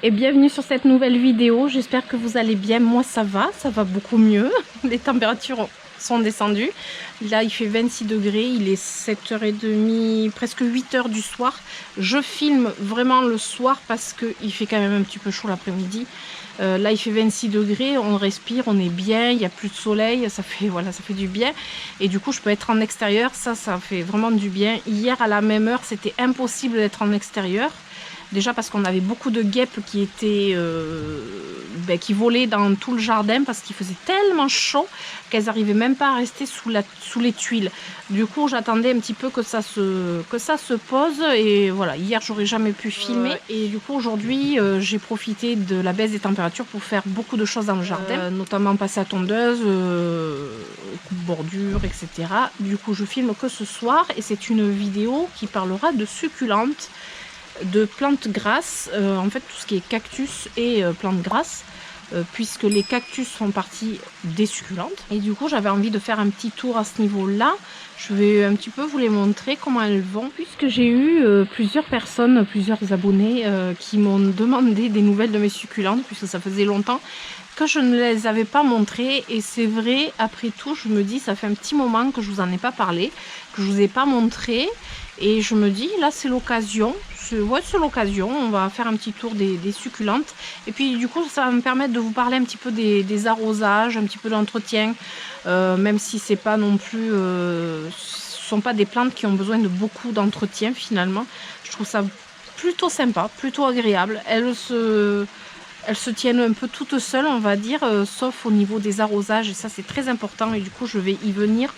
Et bienvenue sur cette nouvelle vidéo. J'espère que vous allez bien. Moi ça va beaucoup mieux. Les températures sont descendues. Là il fait 26 degrés, il est 7h30, presque 8h du soir. Je filme vraiment le soir parce qu'il fait quand même un petit peu chaud l'après-midi. Là il fait 26 degrés, on respire, on est bien, il n'y a plus de soleil, ça fait, voilà, ça fait du bien. Et du coup je peux être en extérieur, ça fait vraiment du bien. Hier à la même heure c'était impossible d'être en extérieur. Déjà parce qu'on avait beaucoup de guêpes qui étaient qui volaient dans tout le jardin parce qu'il faisait tellement chaud qu'elles n'arrivaient même pas à rester sous les tuiles. Du coup j'attendais un petit peu que ça se pose et voilà, hier j'aurais jamais pu filmer. Et du coup aujourd'hui j'ai profité de la baisse des températures pour faire beaucoup de choses dans le jardin, notamment passer à tondeuse, bordure, etc. Du coup je filme que ce soir et c'est une vidéo qui parlera de succulentes, de plantes grasses, en fait tout ce qui est cactus et plantes grasses, puisque les cactus font partie des succulentes. Et du coup j'avais envie de faire un petit tour à ce niveau là. Je vais un petit peu vous les montrer comment elles vont, puisque j'ai eu plusieurs personnes, plusieurs abonnés qui m'ont demandé des nouvelles de mes succulentes, puisque ça faisait longtemps que je ne les avais pas montrées. Et c'est vrai, après tout je me dis ça fait un petit moment que je vous en ai pas parlé, que je vous ai pas montré, et je me dis là c'est l'occasion. Ouais, c'est l'occasion, on va faire un petit tour des succulentes. Et puis du coup ça va me permettre de vous parler un petit peu des arrosages, un petit peu d'entretien, même si c'est pas non plus ce sont pas des plantes qui ont besoin de beaucoup d'entretien finalement. Je trouve ça plutôt sympa, plutôt agréable. Elles se tiennent un peu toutes seules, on va dire, sauf au niveau des arrosages, et ça c'est très important, et du coup je vais y venir.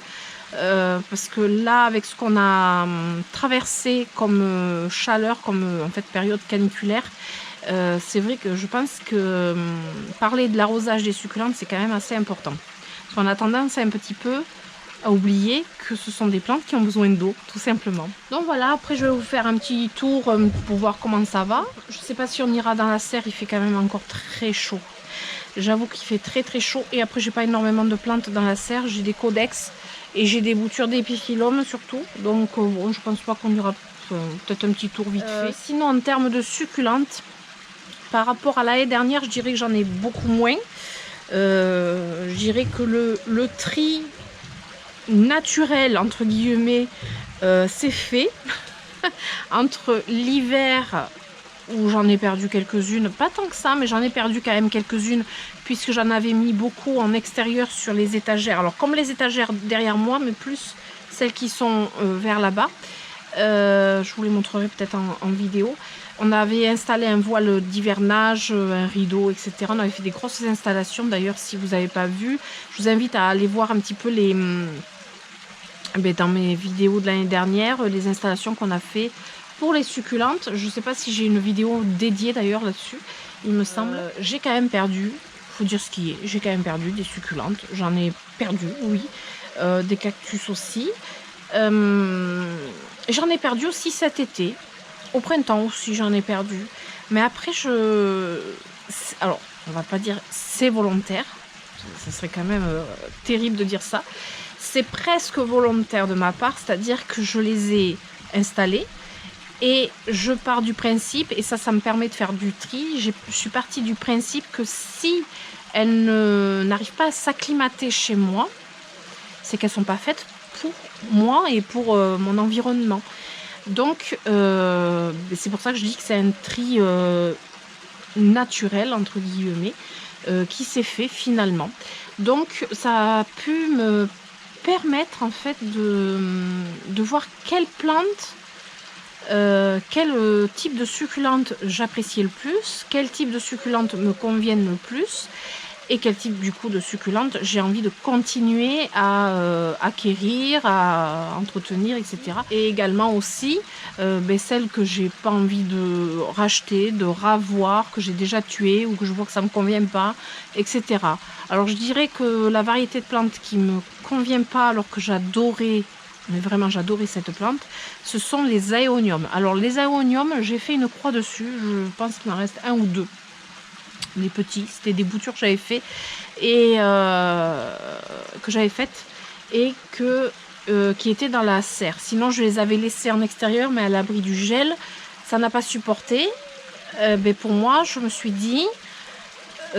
Parce que là avec ce qu'on a traversé comme chaleur, comme en fait période caniculaire, c'est vrai que je pense que parler de l'arrosage des succulentes c'est quand même assez important, parce qu'on a tendance un petit peu à oublier que ce sont des plantes qui ont besoin d'eau, tout simplement. Donc voilà, après je vais vous faire un petit tour pour voir comment ça va. Je sais pas si on ira dans la serre, il fait quand même encore très chaud. J'avoue qu'il fait très chaud, et après j'ai pas énormément de plantes dans la serre, j'ai des codex et j'ai des boutures d'épiphyllum surtout, donc bon, je pense pas qu'on ira, peut-être un petit tour vite fait. Sinon en termes de succulentes, par rapport à l'année dernière, je dirais que j'en ai beaucoup moins. Je dirais que le tri naturel entre guillemets c'est fait. Entre l'hiver où j'en ai perdu quelques-unes, pas tant que ça, mais j'en ai perdu quand même quelques-unes, puisque j'en avais mis beaucoup en extérieur sur les étagères. Alors comme les étagères derrière moi, mais plus celles qui sont vers là-bas. Je vous les montrerai peut-être en vidéo. On avait installé un voile d'hivernage, un rideau, etc. On avait fait des grosses installations. D'ailleurs, si vous n'avez pas vu, je vous invite à aller voir un petit peu dans mes vidéos de l'année dernière, les installations qu'on a fait pour les succulentes. Je ne sais pas si j'ai une vidéo dédiée d'ailleurs là-dessus, il me semble. J'ai quand même perdu, faut dire ce qui est, j'ai quand même perdu des succulentes. J'en ai perdu, oui. Des cactus aussi. J'en ai perdu aussi cet été. Au printemps aussi j'en ai perdu. Mais après alors on va pas dire c'est volontaire. Ça serait quand même terrible de dire ça. C'est presque volontaire de ma part, c'est-à-dire que je les ai installés. Et je pars du principe, et ça me permet de faire du tri, je suis partie du principe que si elles n'arrivent pas à s'acclimater chez moi, c'est qu'elles ne sont pas faites pour moi et pour mon environnement. Donc c'est pour ça que je dis que c'est un tri naturel, entre guillemets, qui s'est fait finalement. Donc ça a pu me permettre en fait de voir quelle plante, quel type de succulente j'appréciais le plus, quel type de succulente me conviennent le plus, et quel type du coup de succulente j'ai envie de continuer à acquérir, à entretenir, etc. Et également aussi celles que j'ai pas envie de racheter, de ravoir, que j'ai déjà tuées ou que je vois que ça me convient pas, etc. Alors je dirais que la variété de plantes qui me convient pas alors que j'adorais, mais vraiment j'adorais cette plante, ce sont les aéoniums. Alors les aéoniums, j'ai fait une croix dessus, je pense qu'il m'en reste un ou deux. Les petits, c'était des boutures que j'avais fait et que j'avais faites et qui étaient dans la serre. Sinon je les avais laissés en extérieur, mais à l'abri du gel, ça n'a pas supporté. ben pour moi, je me suis dit,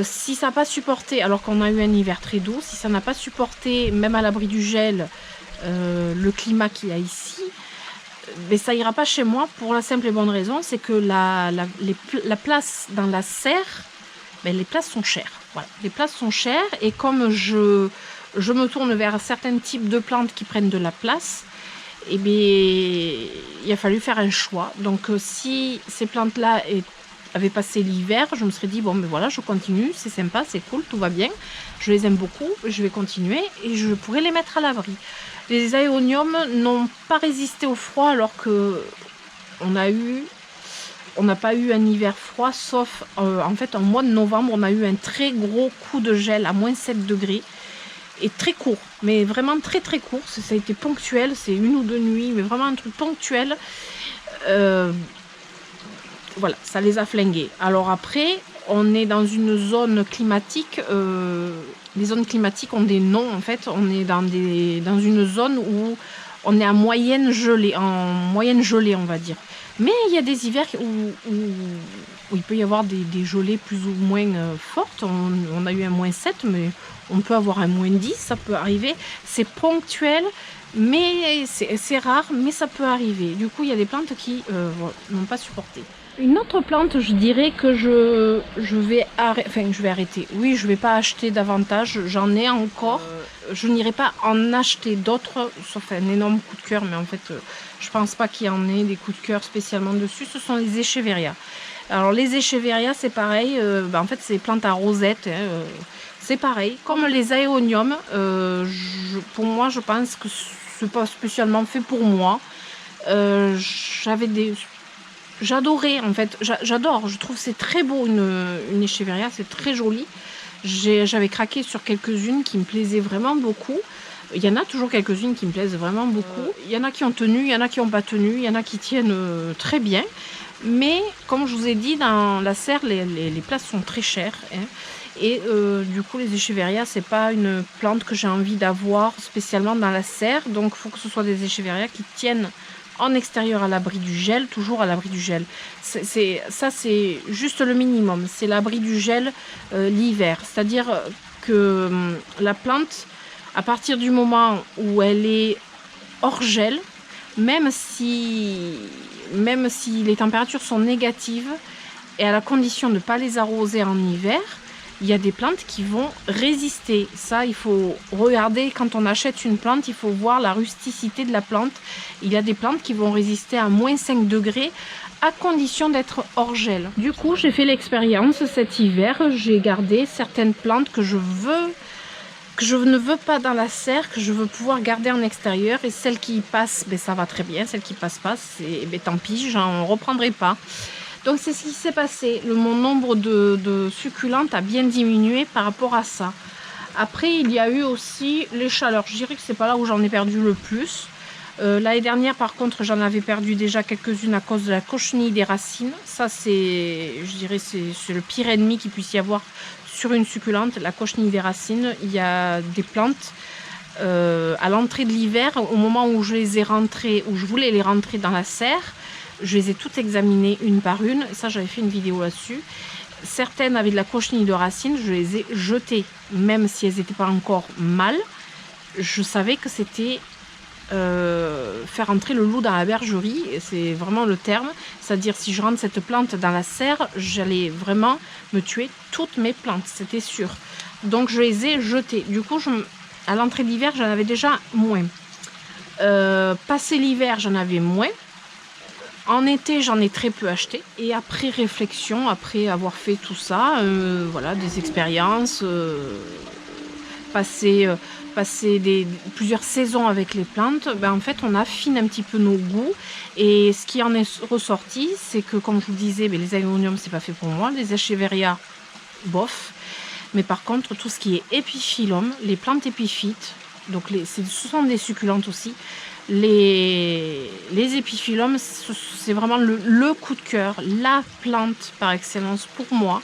si ça n'a pas supporté, alors qu'on a eu un hiver très doux, si ça n'a pas supporté, même à l'abri du gel, le climat qu'il y a ici, mais ça ira pas chez moi pour la simple et bonne raison, c'est que la place dans la serre, ben les places sont chères. Voilà, les places sont chères et comme je me tourne vers certains types de plantes qui prennent de la place, et bien il a fallu faire un choix. Donc si ces plantes-là avaient passé l'hiver, je me serais dit bon ben voilà, je continue, c'est sympa, c'est cool, tout va bien, je les aime beaucoup, je vais continuer et je pourrais les mettre à l'abri. Les aéoniums n'ont pas résisté au froid alors que on n'a pas eu un hiver froid, sauf en fait en mois de novembre, on a eu un très gros coup de gel à moins 7 degrés. Et très court, mais vraiment très très court. Ça a été ponctuel, c'est 1 ou 2 nuits, mais vraiment un truc ponctuel. Voilà, ça les a flingués. Alors après, on est dans une zone climatique. Les zones climatiques ont des noms en fait. On est dans une zone où on est en moyenne gelée, on va dire. Mais il y a des hivers où il peut y avoir des gelées plus ou moins fortes. On a eu un moins 7, mais on peut avoir un moins 10, ça peut arriver. C'est ponctuel, mais c'est rare, mais ça peut arriver. Du coup, il y a des plantes qui n'ont pas supporté. Une autre plante, je dirais que je vais arrêter. Oui, je ne vais pas acheter davantage, j'en ai encore. Je n'irai pas en acheter d'autres, sauf un énorme coup de cœur, mais en fait, je pense pas qu'il y en ait des coups de cœur spécialement dessus. Ce sont les Echeveria. Alors les Echeveria, c'est pareil, en fait, c'est des plantes à rosette. C'est pareil, comme les aéoniums, pour moi, je pense que ce n'est pas spécialement fait pour moi. J'adorais en fait, j'adore, je trouve c'est très beau une Echeveria, c'est très joli. J'avais craqué sur quelques-unes qui me plaisaient vraiment beaucoup. Il y en a toujours quelques-unes qui me plaisent vraiment beaucoup. Il y en a qui ont tenu, il y en a qui n'ont pas tenu, il y en a qui tiennent très bien. Mais comme je vous ai dit, dans la serre, les places sont très chères. Hein. Et du coup, les Echeveria, c'est pas une plante que j'ai envie d'avoir spécialement dans la serre. Donc, il faut que ce soit des Echeveria qui tiennent en extérieur à l'abri du gel, toujours à l'abri du gel. Ça, c'est juste le minimum. C'est l'abri du gel l'hiver. C'est-à-dire que la plante, à partir du moment où elle est hors gel, même si les températures sont négatives, et à la condition de ne pas les arroser en hiver, il y a des plantes qui vont résister. Ça, il faut regarder quand on achète une plante, il faut voir la rusticité de la plante. Il y a des plantes qui vont résister à moins 5 degrés à condition d'être hors gel. Du coup, j'ai fait l'expérience cet hiver. J'ai gardé certaines plantes que je ne veux pas dans la serre, que je veux pouvoir garder en extérieur. Et celles qui y passent, ben, ça va très bien. Celles qui passent pas, ben, tant pis, j'en reprendrai pas. Donc c'est ce qui s'est passé. Mon nombre de succulentes a bien diminué par rapport à ça. Après, il y a eu aussi les chaleurs. Je dirais que c'est pas là où j'en ai perdu le plus. L'année dernière, par contre, j'en avais perdu déjà quelques-unes à cause de la cochenille des racines. Ça, je dirais, c'est le pire ennemi qu'il puisse y avoir sur une succulente, la cochenille des racines. Il y a des plantes à l'entrée de l'hiver, au moment où je voulais les rentrer dans la serre. Je les ai toutes examinées une par une. Ça, j'avais fait une vidéo là-dessus. Certaines avaient de la cochenille de racines. Je les ai jetées, même si elles n'étaient pas encore mal. Je savais que c'était faire entrer le loup dans la bergerie. C'est vraiment le terme. C'est-à-dire, si je rentre cette plante dans la serre, j'allais vraiment me tuer toutes mes plantes. C'était sûr. Donc, je les ai jetées. Du coup, à l'entrée d'hiver, j'en avais déjà moins. Passé l'hiver, j'en avais moins. En été, j'en ai très peu acheté. Et après réflexion, après avoir fait tout ça, voilà, des expériences, passer plusieurs saisons avec les plantes, ben en fait, on affine un petit peu nos goûts. Et ce qui en est ressorti, c'est que, comme je vous disais, ben, les aéoniums, c'est pas fait pour moi. Les Echeveria, bof. Mais par contre, tout ce qui est épiphyllum, les plantes épiphytes, donc ce sont des succulentes aussi. Les épiphyllums, c'est vraiment le coup de cœur, la plante par excellence pour moi.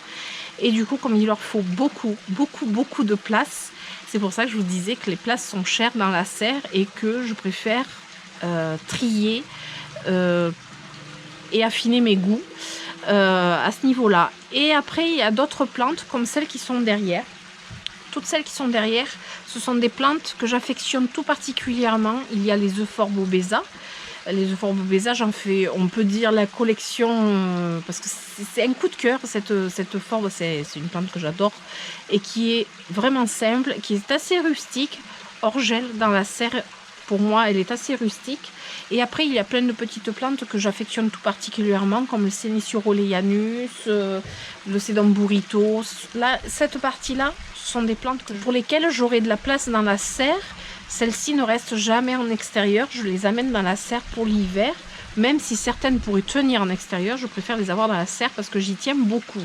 Et du coup, comme il leur faut beaucoup de place, c'est pour ça que je vous disais que les places sont chères dans la serre et que je préfère trier et affiner mes goûts. à ce niveau-là. Et après, il y a d'autres plantes comme celles qui sont derrière. Toutes celles qui sont derrière, ce sont des plantes que j'affectionne tout particulièrement. Il y a les Euphorbes obesa. Les Euphorbes obesa, j'en fais, on peut dire, la collection, parce que c'est un coup de cœur, cette Euphorbe, c'est une plante que j'adore, et qui est vraiment simple, qui est assez rustique, hors gel dans la serre. Pour moi, elle est assez rustique. Et après, il y a plein de petites plantes que j'affectionne tout particulièrement, comme le Senecio rholeuanus, le Sedum burrito. Là, cette partie-là, ce sont des plantes pour lesquelles j'aurai de la place dans la serre. Celles-ci ne restent jamais en extérieur. Je les amène dans la serre pour l'hiver. Même si certaines pourraient tenir en extérieur, je préfère les avoir dans la serre parce que j'y tiens beaucoup.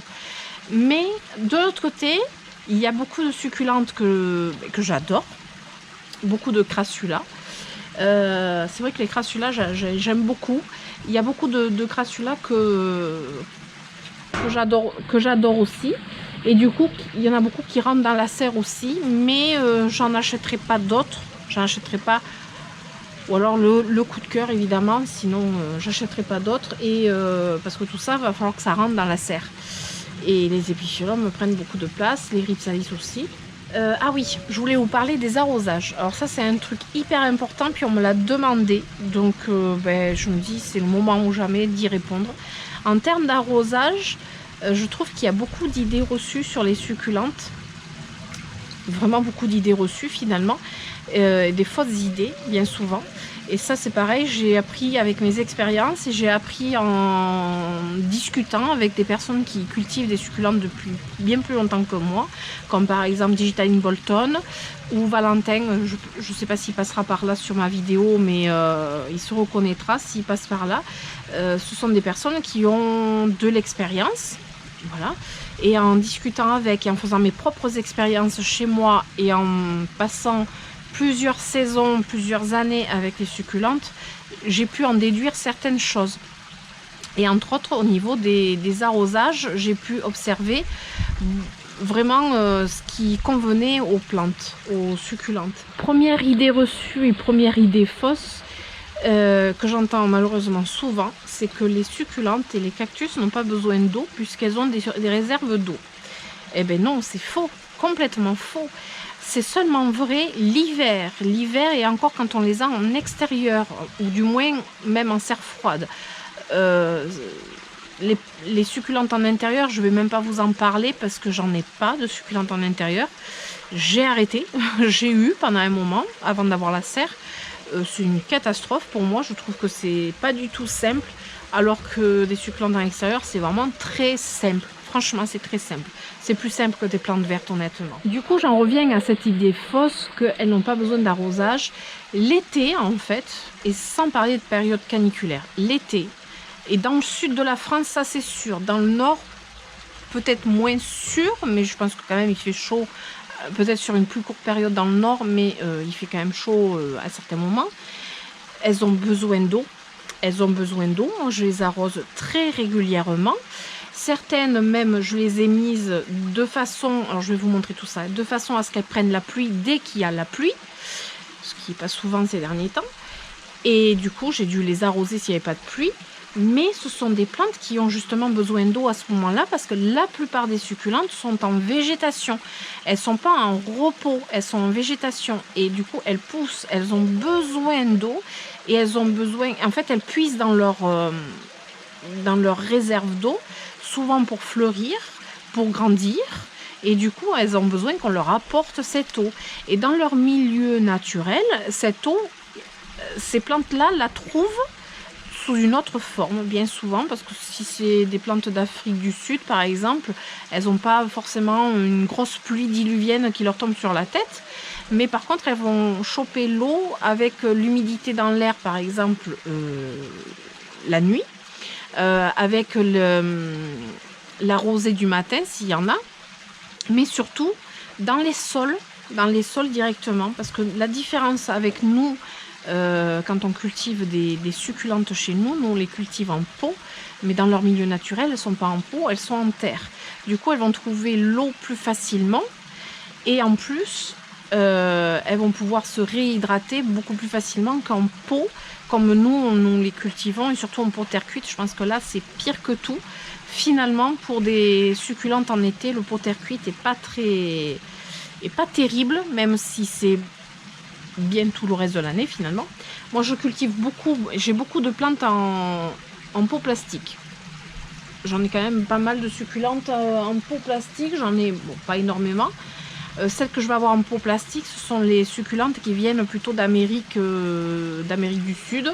Mais de l'autre côté, il y a beaucoup de succulentes que j'adore. Beaucoup de crassula. C'est vrai que les crassula, j'aime beaucoup. Il y a beaucoup de crassula que j'adore aussi. Et du coup, il y en a beaucoup qui rentrent dans la serre aussi. Mais j'en achèterai pas d'autres. J'en achèterai pas. Ou alors le coup de cœur, évidemment. Sinon, j'achèterai pas d'autres. Et parce que tout ça, va falloir que ça rentre dans la serre. Et les épiphyllums me prennent beaucoup de place. Les rhipsalis aussi. Ah oui, je voulais vous parler des arrosages. Alors ça, c'est un truc hyper important, puis on me l'a demandé. Donc, je me dis, c'est le moment ou jamais d'y répondre. En termes d'arrosage, je trouve qu'il y a beaucoup d'idées reçues sur les succulentes. Vraiment beaucoup d'idées reçues, finalement. Des fausses idées, bien souvent. Et ça, c'est pareil, j'ai appris avec mes expériences et j'ai appris en discutant avec des personnes qui cultivent des succulentes depuis bien plus longtemps que moi, comme par exemple Digitaline Bolton ou Valentin. Je ne sais pas s'il passera par là sur ma vidéo, mais il se reconnaîtra s'il passe par là. Ce sont des personnes qui ont de l'expérience. Voilà. Et en discutant avec et en faisant mes propres expériences chez moi et en passant plusieurs saisons, plusieurs années avec les succulentes, j'ai pu en déduire certaines choses. Et entre autres, au niveau des arrosages, j'ai pu observer vraiment ce qui convenait aux plantes, aux succulentes. Première idée reçue et première idée fausse que j'entends malheureusement souvent, c'est que les succulentes et les cactus n'ont pas besoin d'eau puisqu'elles ont des réserves d'eau. Eh bien non, c'est faux, complètement faux. C'est seulement vrai l'hiver. L'hiver, et encore quand on les a en extérieur, ou du moins même en serre froide. Les succulentes en intérieur, je ne vais même pas vous en parler parce que j'en ai pas de succulentes en intérieur. J'ai arrêté, j'ai eu pendant un moment, avant d'avoir la serre. C'est une catastrophe pour moi, je trouve que c'est pas du tout simple, alors que des succulentes en extérieur, c'est vraiment très simple. Franchement, c'est très simple. C'est plus simple que des plantes vertes, honnêtement. Du coup, j'en reviens à cette idée fausse qu'elles n'ont pas besoin d'arrosage. L'été, en fait, et sans parler de période caniculaire, l'été, et dans le sud de la France, ça c'est sûr. Dans le nord, peut-être moins sûr, mais je pense que quand même il fait chaud, peut-être sur une plus courte période dans le nord, mais il fait quand même chaud à certains moments. Elles ont besoin d'eau. Elles ont besoin d'eau. Moi, je les arrose très régulièrement. Certaines même, je les ai mises de façon, alors je vais vous montrer tout ça, de façon à ce qu'elles prennent la pluie dès qu'il y a la pluie, ce qui n'est pas souvent ces derniers temps. Et du coup, j'ai dû les arroser s'il n'y avait pas de pluie. Mais ce sont des plantes qui ont justement besoin d'eau à ce moment-là parce que la plupart des succulentes sont en végétation. Elles ne sont pas en repos, elles sont en végétation. Et du coup, elles poussent, elles ont besoin d'eau et elles ont besoin... En fait, elles puisent dans leur réserve d'eau, souvent pour fleurir, pour grandir. Et du coup, elles ont besoin qu'on leur apporte cette eau. Et dans leur milieu naturel, cette eau, ces plantes-là la trouvent sous une autre forme, bien souvent, parce que si c'est des plantes d'Afrique du Sud, par exemple, elles n'ont pas forcément une grosse pluie diluvienne qui leur tombe sur la tête, mais par contre, elles vont choper l'eau avec l'humidité dans l'air, par exemple, la nuit, avec la rosée du matin, s'il y en a, mais surtout dans les sols directement, parce que la différence avec nous, quand on cultive des succulentes chez nous, nous on les cultive en pot, mais dans leur milieu naturel, elles ne sont pas en pot, elles sont en terre. Du coup, elles vont trouver l'eau plus facilement et en plus, elles vont pouvoir se réhydrater beaucoup plus facilement qu'en pot, comme nous les cultivons, et surtout en pot terre cuite. Je pense que là, c'est pire que tout. finalement, pour des succulentes en été, le pot terre cuite est pas terrible, même si c'est bien tout le reste de l'année finalement. Moi je cultive beaucoup, j'ai beaucoup de plantes en pot plastique. J'en ai quand même pas mal de succulentes en pot plastique, j'en ai bon, pas énormément. Celles que je vais avoir en pot plastique, ce sont les succulentes qui viennent plutôt d'Amérique du Sud.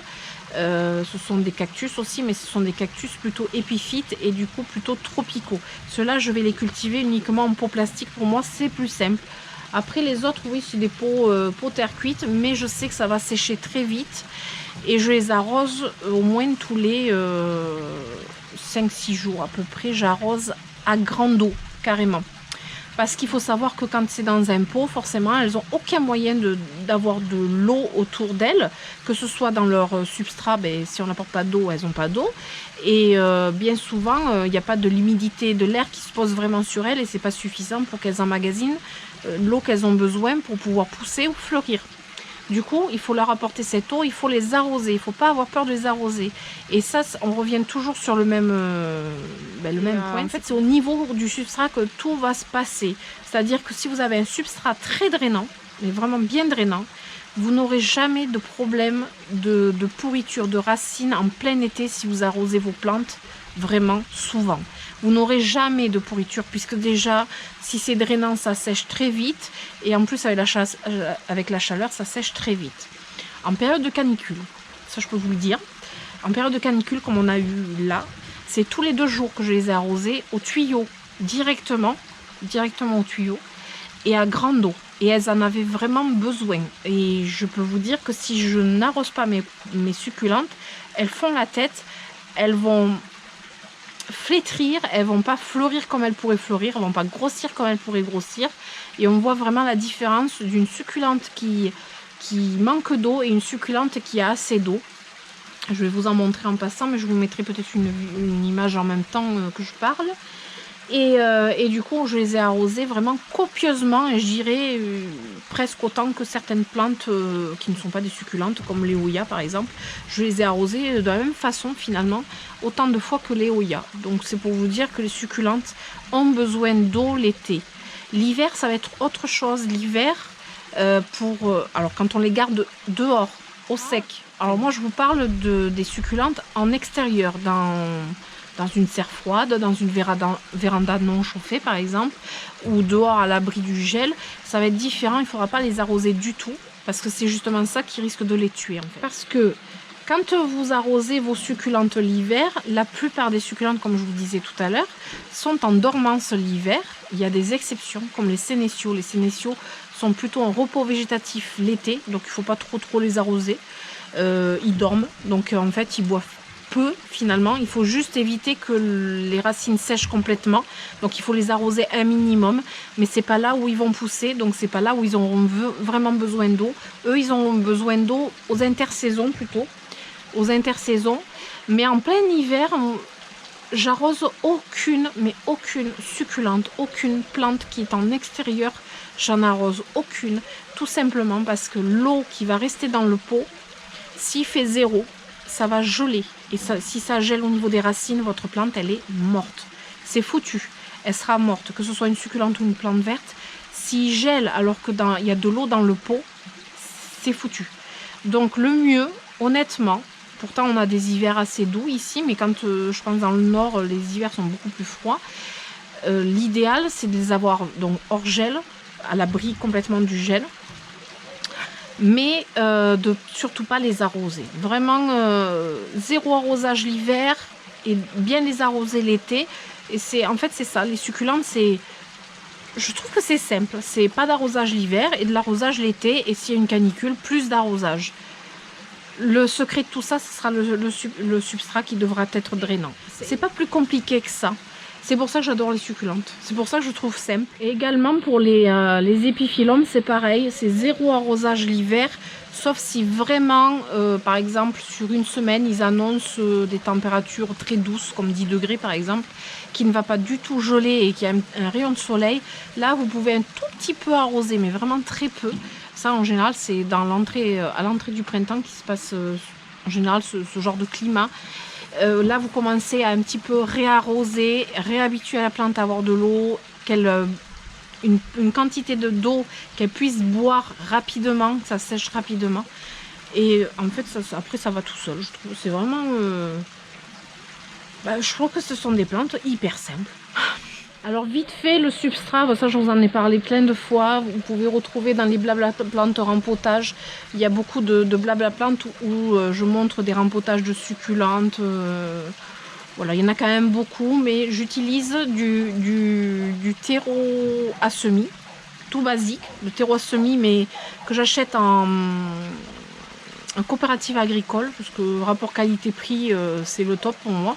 Ce sont des cactus aussi, mais ce sont des cactus plutôt épiphytes et du coup plutôt tropicaux. Ceux-là, je vais les cultiver uniquement en pot plastique. Pour moi, c'est plus simple. Après les autres, oui, c'est des pots terre cuite, mais je sais que ça va sécher très vite. Et je les arrose au moins tous les 5-6 jours à peu près. J'arrose à grande eau, carrément. Parce qu'il faut savoir que quand c'est dans un pot, forcément, elles n'ont aucun moyen d'avoir de l'eau autour d'elles, que ce soit dans leur substrat, ben, si on n'apporte pas d'eau, elles n'ont pas d'eau. Et bien souvent, il n'y a pas de l'humidité de l'air qui se pose vraiment sur elles et c'est pas suffisant pour qu'elles emmagasinent l'eau qu'elles ont besoin pour pouvoir pousser ou fleurir. Du coup, il faut leur apporter cette eau, il faut les arroser, il ne faut pas avoir peur de les arroser. Et ça, on revient toujours sur le même point. En fait, c'est au niveau du substrat que tout va se passer. C'est-à-dire que si vous avez un substrat très drainant, mais vraiment bien drainant, vous n'aurez jamais de problème de pourriture de racines en plein été si vous arrosez vos plantes vraiment souvent. Vous n'aurez jamais de pourriture puisque déjà, si c'est drainant, ça sèche très vite. Et en plus, avec la chaleur, ça sèche très vite. En période de canicule, ça je peux vous le dire, en période de canicule comme on a eu là, c'est tous les 2 jours que je les ai arrosées au tuyau, directement au tuyau et à grande eau. Et elles en avaient vraiment besoin. Et je peux vous dire que si je n'arrose pas mes succulentes, elles font la tête, elles vont flétrir, elles vont pas fleurir comme elles pourraient fleurir, elles vont pas grossir comme elles pourraient grossir. Et on voit vraiment la différence d'une succulente qui manque d'eau et une succulente qui a assez d'eau. Je vais vous en montrer en passant, mais je vous mettrai peut-être une image en même temps que je parle. Et du coup, je les ai arrosées vraiment copieusement, et je dirais presque autant que certaines plantes qui ne sont pas des succulentes, comme les Hoya par exemple. Je les ai arrosées de la même façon finalement, autant de fois que les Hoya. Donc c'est pour vous dire que les succulentes ont besoin d'eau l'été. L'hiver, ça va être autre chose. L'hiver, alors quand on les garde dehors, au sec. Alors moi, je vous parle des succulentes en extérieur, dans une serre froide, dans une véranda non chauffée par exemple, ou dehors à l'abri du gel. Ça va être différent, il ne faudra pas les arroser du tout, parce que c'est justement ça qui risque de les tuer en fait. Parce que quand vous arrosez vos succulentes l'hiver, la plupart des succulentes, comme je vous disais tout à l'heure, sont en dormance l'hiver. Il y a des exceptions, comme les sénéciaux. Les sénéciaux sont plutôt en repos végétatif l'été, donc il ne faut pas trop les arroser. Ils dorment, donc en fait ils boivent peu finalement. Il faut juste éviter que les racines sèchent complètement, donc il faut les arroser un minimum, mais c'est pas là où ils vont pousser, donc c'est pas là où ils auront vraiment besoin d'eau. Eux, ils ont besoin d'eau aux intersaisons plutôt, mais en plein hiver, j'arrose aucune succulente, aucune plante qui est en extérieur, j'en arrose aucune, tout simplement parce que l'eau qui va rester dans le pot, s'il fait 0, ça va geler. Et ça, si ça gèle au niveau des racines, votre plante, elle est morte. C'est foutu. Elle sera morte, que ce soit une succulente ou une plante verte. S'il gèle alors qu'il y a de l'eau dans le pot, c'est foutu. Donc le mieux, honnêtement, pourtant on a des hivers assez doux ici, mais quand je pense dans le nord, les hivers sont beaucoup plus froids. L'idéal, c'est de les avoir donc hors gel, à l'abri complètement du gel. Mais de surtout pas les arroser. Vraiment 0 arrosage l'hiver et bien les arroser l'été. Et en fait c'est ça, les succulentes, je trouve que c'est simple. C'est pas d'arrosage l'hiver et de l'arrosage l'été. Et s'il y a une canicule, plus d'arrosage. Le secret de tout ça, ce sera le substrat qui devra être drainant. C'est pas plus compliqué que ça. C'est pour ça que j'adore les succulentes. C'est pour ça que je trouve simple. Et également pour les épiphyllums, c'est pareil. C'est 0 arrosage l'hiver. Sauf si vraiment, par exemple, sur une semaine, ils annoncent des températures très douces, comme 10 degrés par exemple, qui ne va pas du tout geler et qui a un rayon de soleil. Là, vous pouvez un tout petit peu arroser, mais vraiment très peu. Ça, en général, c'est à l'entrée du printemps qui se passe en général ce genre de climat. Là, vous commencez à un petit peu réarroser, réhabituer la plante à avoir de l'eau, une quantité d'eau qu'elle puisse boire rapidement, que ça sèche rapidement. Et en fait, après, ça va tout seul. Je trouve c'est vraiment... je trouve que ce sont des plantes hyper simples. Alors vite fait, le substrat, ça je vous en ai parlé plein de fois, vous pouvez retrouver dans les blabla plantes rempotage, il y a beaucoup de blabla plantes où je montre des rempotages de succulentes, voilà, il y en a quand même beaucoup, mais j'utilise du terreau à semis, tout basique, le terreau à semis, mais que j'achète en coopérative agricole, parce que rapport qualité-prix, c'est le top pour moi.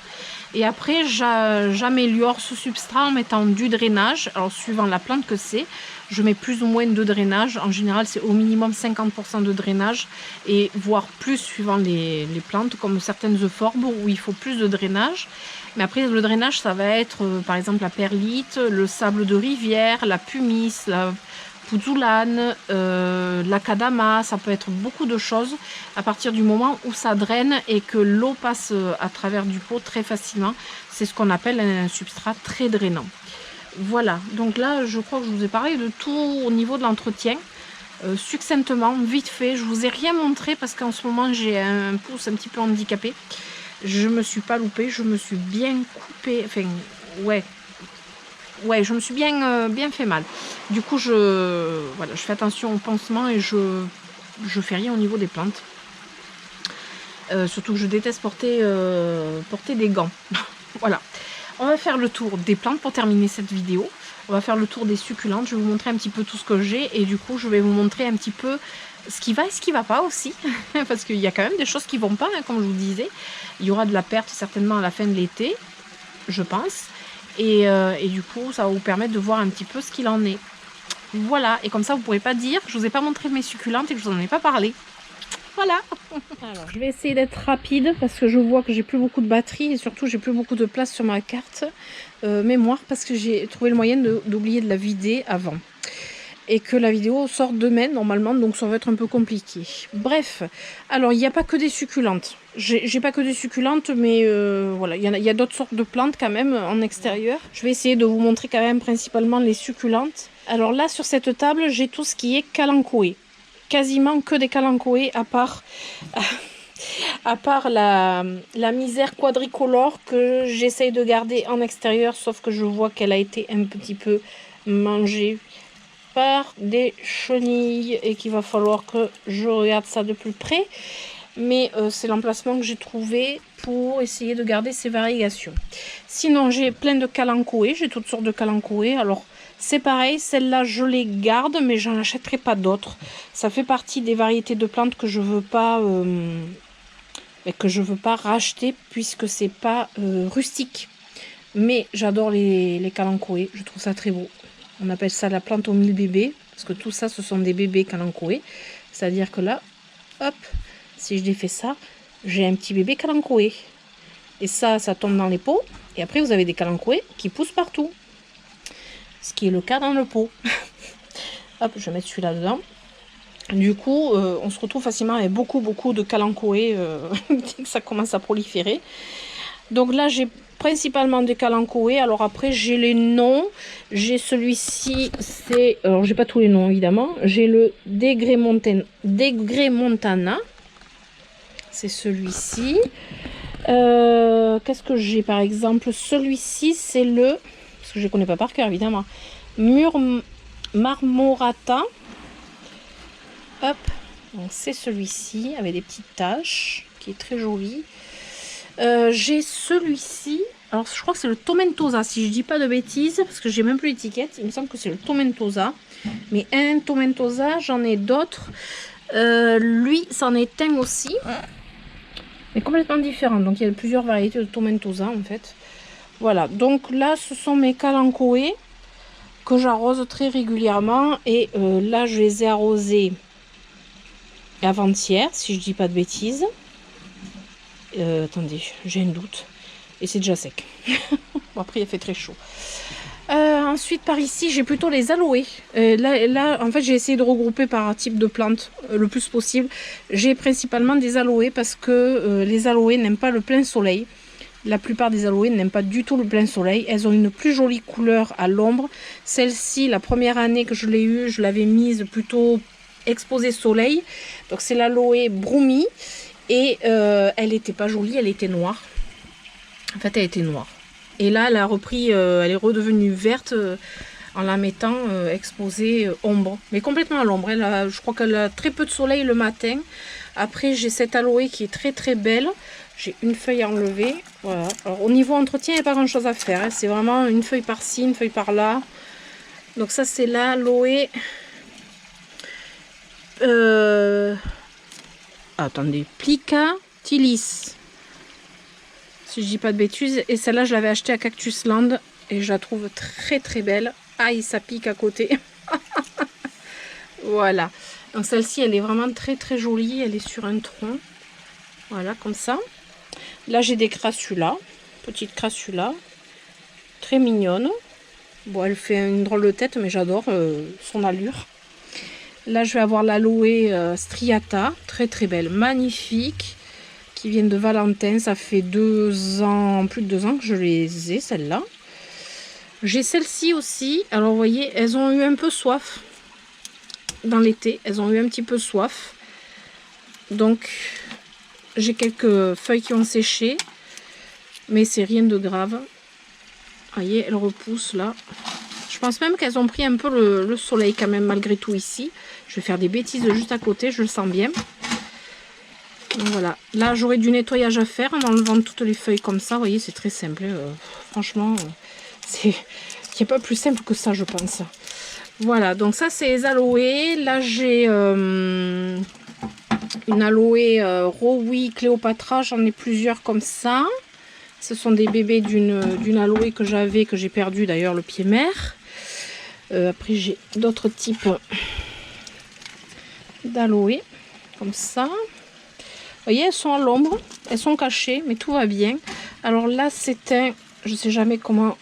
Et après, j'améliore ce substrat en mettant du drainage. Alors, suivant la plante que c'est, je mets plus ou moins de drainage. En général, c'est au minimum 50% de drainage, et voire plus suivant les plantes, comme certaines euphorbes où il faut plus de drainage. Mais après, le drainage, ça va être par exemple la perlite, le sable de rivière, la pumice, la pouzoulane, l'acadama, ça peut être beaucoup de choses à partir du moment où ça draine et que l'eau passe à travers du pot très facilement. C'est ce qu'on appelle un substrat très drainant. Voilà, donc là je crois que je vous ai parlé de tout au niveau de l'entretien. Succinctement, vite fait, je vous ai rien montré parce qu'en ce moment j'ai un pouce un petit peu handicapé. Je me suis pas loupée, je me suis bien coupée, enfin ouais, je me suis bien fait mal. Du coup, voilà, je fais attention au pansement et je fais rien au niveau des plantes. Surtout que je déteste porter des gants. Voilà. On va faire le tour des plantes pour terminer cette vidéo. On va faire le tour des succulentes. Je vais vous montrer un petit peu tout ce que j'ai. Et du coup, je vais vous montrer un petit peu ce qui va et ce qui va pas aussi. Parce qu'il y a quand même des choses qui vont pas, hein, comme je vous disais. Il y aura de la perte certainement à la fin de l'été, je pense. Et du coup, ça va vous permettre de voir un petit peu ce qu'il en est. Voilà, et comme ça, vous ne pourrez pas dire que je ne vous ai pas montré mes succulentes et que je vous en ai pas parlé. Voilà. Alors, je vais essayer d'être rapide parce que je vois que j'ai plus beaucoup de batterie et surtout, j'ai plus beaucoup de place sur ma carte mémoire parce que j'ai trouvé le moyen d'oublier de la vider avant. Et que la vidéo sort demain normalement, donc ça va être un peu compliqué. Bref, alors il n'y a pas que des succulentes. J'ai pas que des succulentes, mais voilà, il y a d'autres sortes de plantes quand même en extérieur. Je vais essayer de vous montrer quand même principalement les succulentes. Alors là, sur cette table, j'ai tout ce qui est kalanchoé. Quasiment que des kalanchoé, à part la misère quadricolore que j'essaye de garder en extérieur, sauf que je vois qu'elle a été un petit peu mangée par des chenilles et qu'il va falloir que je regarde ça de plus près, mais c'est l'emplacement que j'ai trouvé pour essayer de garder ces variations. Sinon, j'ai plein de kalanchoé, j'ai toutes sortes de kalanchoé. Alors c'est pareil, celles-là je les garde, mais j'en achèterai pas d'autres. Ça fait partie des variétés de plantes que je veux pas racheter puisque c'est pas rustique. Mais j'adore les kalanchoé, je trouve ça très beau. On appelle ça la plante aux 1000 bébés, parce que tout ça, ce sont des bébés kalanchoé. C'est-à-dire que là, hop, si je défais ça, j'ai un petit bébé kalanchoé. Et ça tombe dans les pots. Et après, vous avez des kalanchoé qui poussent partout. Ce qui est le cas dans le pot. Hop, je vais mettre celui-là dedans. Du coup, on se retrouve facilement avec beaucoup de kalanchoé dès que ça commence à proliférer. Donc là, j'ai principalement des kalanchoé. Alors après, j'ai les noms. J'ai celui-ci, c'est... Alors, j'ai pas tous les noms, évidemment. J'ai le Degré Montana. C'est celui-ci. Qu'est-ce que j'ai, par exemple? Celui-ci, c'est le... Parce que je ne connais pas par cœur, évidemment. Marmorata. Hop. Donc, c'est celui-ci, avec des petites taches, qui est très joli. J'ai celui-ci, alors je crois que c'est le Tomentosa, si je dis pas de bêtises, parce que j'ai même plus l'étiquette, il me semble que c'est le Tomentosa. Mais un Tomentosa, j'en ai d'autres. Lui, c'en est un aussi, mais complètement différent. Donc il y a plusieurs variétés de Tomentosa en fait. Voilà, donc là ce sont mes kalanchoé que j'arrose très régulièrement. Et là je les ai arrosés avant-hier, si je dis pas de bêtises. Attendez, j'ai un doute. Et c'est déjà sec. Bon, après, il fait très chaud. Ensuite, par ici, j'ai plutôt les aloés. Là, en fait, j'ai essayé de regrouper par type de plante le plus possible. J'ai principalement des aloés parce que les aloés n'aiment pas le plein soleil. La plupart des aloés n'aiment pas du tout le plein soleil. Elles ont une plus jolie couleur à l'ombre. Celle-ci, la première année que je l'ai eue, je l'avais mise plutôt exposée soleil. Donc c'est l'aloé Broomy. Et elle n'était pas jolie, elle était noire. En fait, elle était noire. Et là, elle a repris, elle est redevenue verte en la mettant exposée ombre. Mais complètement à l'ombre. Je crois qu'elle a très peu de soleil le matin. Après, j'ai cette aloé qui est très très belle. J'ai une feuille à enlever. Voilà. Alors, au niveau entretien, il n'y a pas grand chose à faire. Hein. C'est vraiment une feuille par-ci, une feuille par-là. Donc ça, c'est l'aloé. Attendez. Plica Tilis. Si je dis pas de bêtises. Et celle-là, je l'avais achetée à Cactus Land. Et je la trouve très très belle. Aïe, ça pique à côté. Voilà. Donc celle-ci, elle est vraiment très très jolie. Elle est sur un tronc. Voilà, comme ça. Là, j'ai des crassulas. Petite crassula. Très mignonne. Bon, elle fait une drôle de tête, mais j'adore son allure. Là, je vais avoir l'aloé striata. Très très belle. Magnifique. Qui viennent de Valentin. Ça fait 2 ans, plus de 2 ans que je les ai, celles-là. J'ai celle-ci aussi. Alors, vous voyez, elles ont eu un peu soif dans l'été. Elles ont eu un petit peu soif. Donc, j'ai quelques feuilles qui ont séché. Mais c'est rien de grave. Vous voyez, elles repoussent là. Je pense même qu'elles ont pris un peu le soleil quand même, malgré tout ici. Je vais faire des bêtises juste à côté, je le sens bien. Donc voilà. Là, j'aurai du nettoyage à faire en enlevant toutes les feuilles comme ça. Vous voyez, c'est très simple. Franchement, il n'y a pas plus simple que ça, je pense. Voilà, donc ça, c'est les aloés. Là, j'ai une aloé Rowi Cléopatra. J'en ai plusieurs comme ça. Ce sont des bébés d'une aloé que j'avais, que j'ai perdu d'ailleurs, le pied mère. Après, j'ai d'autres types d'aloé, comme ça. Vous voyez, elles sont à l'ombre, elles sont cachées, mais tout va bien. Alors là, c'est un, je sais jamais comment,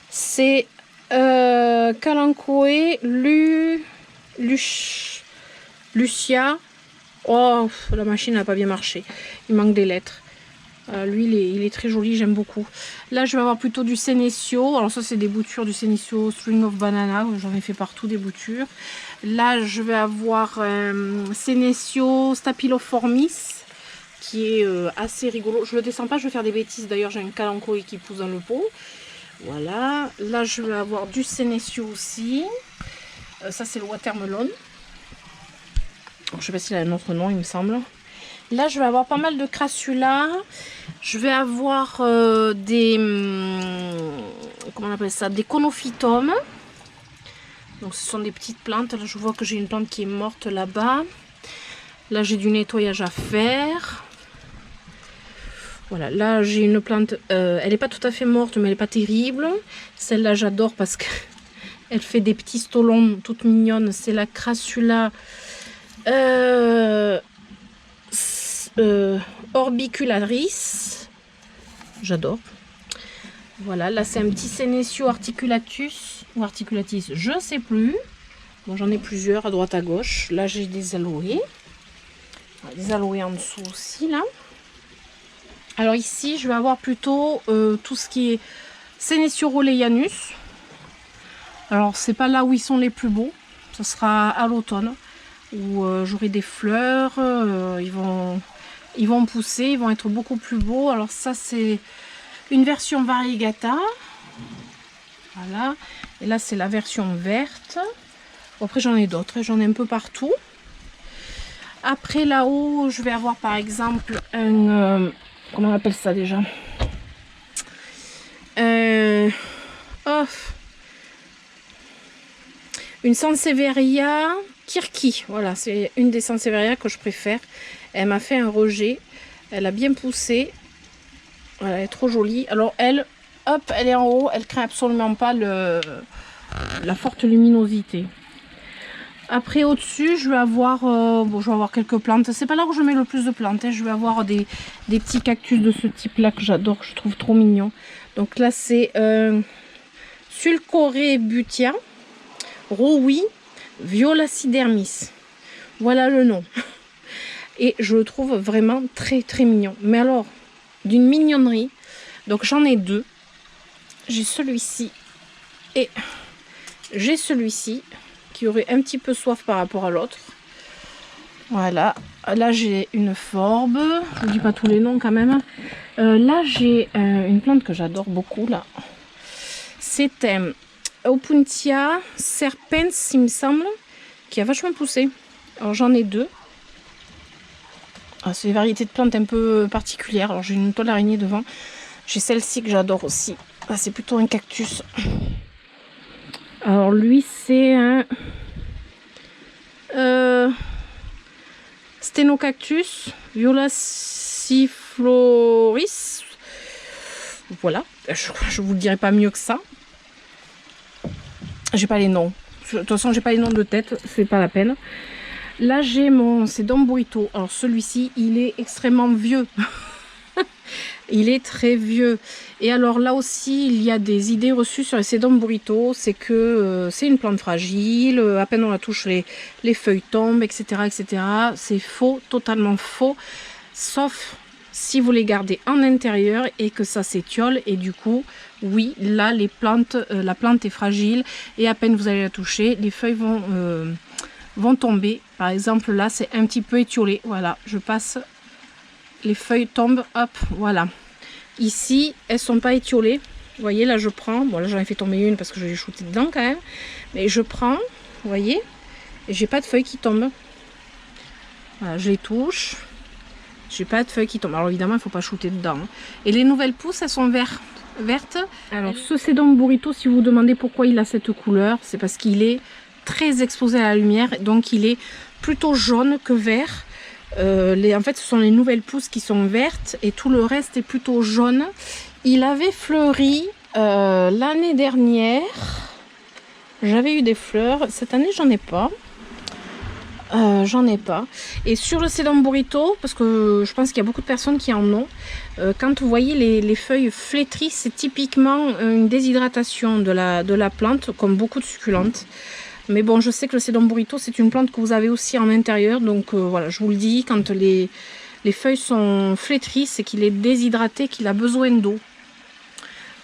c'est Kalanchoe Lucia. Oh, la machine n'a pas bien marché, il manque des lettres. Lui, il est très joli, j'aime beaucoup. Là, je vais avoir plutôt du Senecio. Alors ça, c'est des boutures du Senecio String of Banana. J'en ai fait partout des boutures. Là, je vais avoir Senecio Staphyloformis, qui est assez rigolo. Je le descends pas, je vais faire des bêtises. D'ailleurs, j'ai un Kalanchoe qui pousse dans le pot. Voilà. Là, je vais avoir du Senecio aussi. Ça, c'est le Watermelon. Alors, je sais pas s'il a un autre nom, il me semble. Là, je vais avoir pas mal de crassulas. Je vais avoir des... comment on appelle ça? Des conophytums. Donc, ce sont des petites plantes. Là, je vois que j'ai une plante qui est morte là-bas. Là, j'ai du nettoyage à faire. Voilà, là, j'ai une plante... elle n'est pas tout à fait morte, mais elle n'est pas terrible. Celle-là, j'adore parce que elle fait des petits stolons toutes mignonnes. C'est la crassula... orbicularis, j'adore. Voilà, là c'est un petit Senecio articulatus ou articulatis, je sais plus. Bon, j'en ai plusieurs à droite à gauche. Là j'ai des aloés, des aloés en dessous aussi là. Alors ici je vais avoir plutôt tout ce qui est Senecio Rolleianus. Alors c'est pas là où ils sont les plus beaux, ce sera à l'automne où j'aurai des fleurs, ils vont pousser, ils vont être beaucoup plus beaux. Alors ça, c'est une version variegata. Voilà. Et là, c'est la version verte. Bon, après, j'en ai d'autres. J'en ai un peu partout. Après, là-haut, je vais avoir, par exemple, un... comment on appelle ça, déjà? Une Sansevieria Kirki. Voilà, c'est une des Sansevieria que je préfère. Elle m'a fait un rejet. Elle a bien poussé. Voilà, elle est trop jolie. Alors elle, hop, elle est en haut. Elle craint absolument pas la forte luminosité. Après au-dessus, je vais avoir bon, je vais avoir quelques plantes. C'est pas là où je mets le plus de plantes. Hein. Je vais avoir des petits cactus de ce type-là que j'adore, que je trouve trop mignon. Donc là, c'est Sulcorebutia Rowi Violacidermis. Voilà le nom. Et je le trouve vraiment très très mignon. Mais alors, d'une mignonnerie. Donc j'en ai deux. J'ai celui-ci et j'ai celui-ci qui aurait un petit peu soif par rapport à l'autre. Voilà, là j'ai une forbe, je vous dis pas tous les noms quand même. Là j'ai une plante que j'adore beaucoup là. C'est un Opuntia serpens, il me semble, qui a vachement poussé. Alors j'en ai deux. C'est des variétés de plantes un peu particulières. Alors j'ai une toile araignée devant. J'ai celle-ci que j'adore aussi. C'est plutôt un cactus. Alors lui c'est un Sthénocactus violacifloris. Voilà, je vous le dirai pas mieux que ça. J'ai pas les noms. De toute façon, j'ai pas les noms de tête, c'est pas la peine. Là, j'ai mon Sedum burrito. Alors celui-ci, il est extrêmement vieux. Il est très vieux. Et alors là aussi, il y a des idées reçues sur les Sedum burrito. C'est que c'est une plante fragile. À peine on la touche, les feuilles tombent, etc. etc. C'est faux, totalement faux. Sauf si vous les gardez en intérieur et que ça s'étiole. Et du coup, oui, là, les plantes, la plante est fragile. Et à peine vous allez la toucher, les feuilles vont tomber. Par exemple, là, c'est un petit peu étiolé. Voilà, je passe... Les feuilles tombent, hop, voilà. Ici, elles sont pas étiolées. Vous voyez, là, je prends. Bon, là, j'en ai fait tomber une parce que je l'ai shooté dedans quand même. Mais je prends, vous voyez, et j'ai pas de feuilles qui tombent. Voilà, je les touche. J'ai pas de feuilles qui tombent. Alors, évidemment, il faut pas shooter dedans. Et les nouvelles pousses, elles sont vertes. Alors, ce Sedum burrito, si vous vous demandez pourquoi il a cette couleur, c'est parce qu'il est très exposé à la lumière. Donc, il est plutôt jaune que vert. En fait, ce sont les nouvelles pousses qui sont vertes et tout le reste est plutôt jaune. Il avait fleuri l'année dernière. J'avais eu des fleurs. Cette année, j'en ai pas. Et sur le Sedum burrito, parce que je pense qu'il y a beaucoup de personnes qui en ont, quand vous voyez les feuilles flétries, c'est typiquement une déshydratation de la plante, comme beaucoup de succulentes. Mais bon, je sais que le Sedum burrito, c'est une plante que vous avez aussi en intérieur. Donc voilà, je vous le dis, quand les feuilles sont flétries, c'est qu'il est déshydraté, qu'il a besoin d'eau.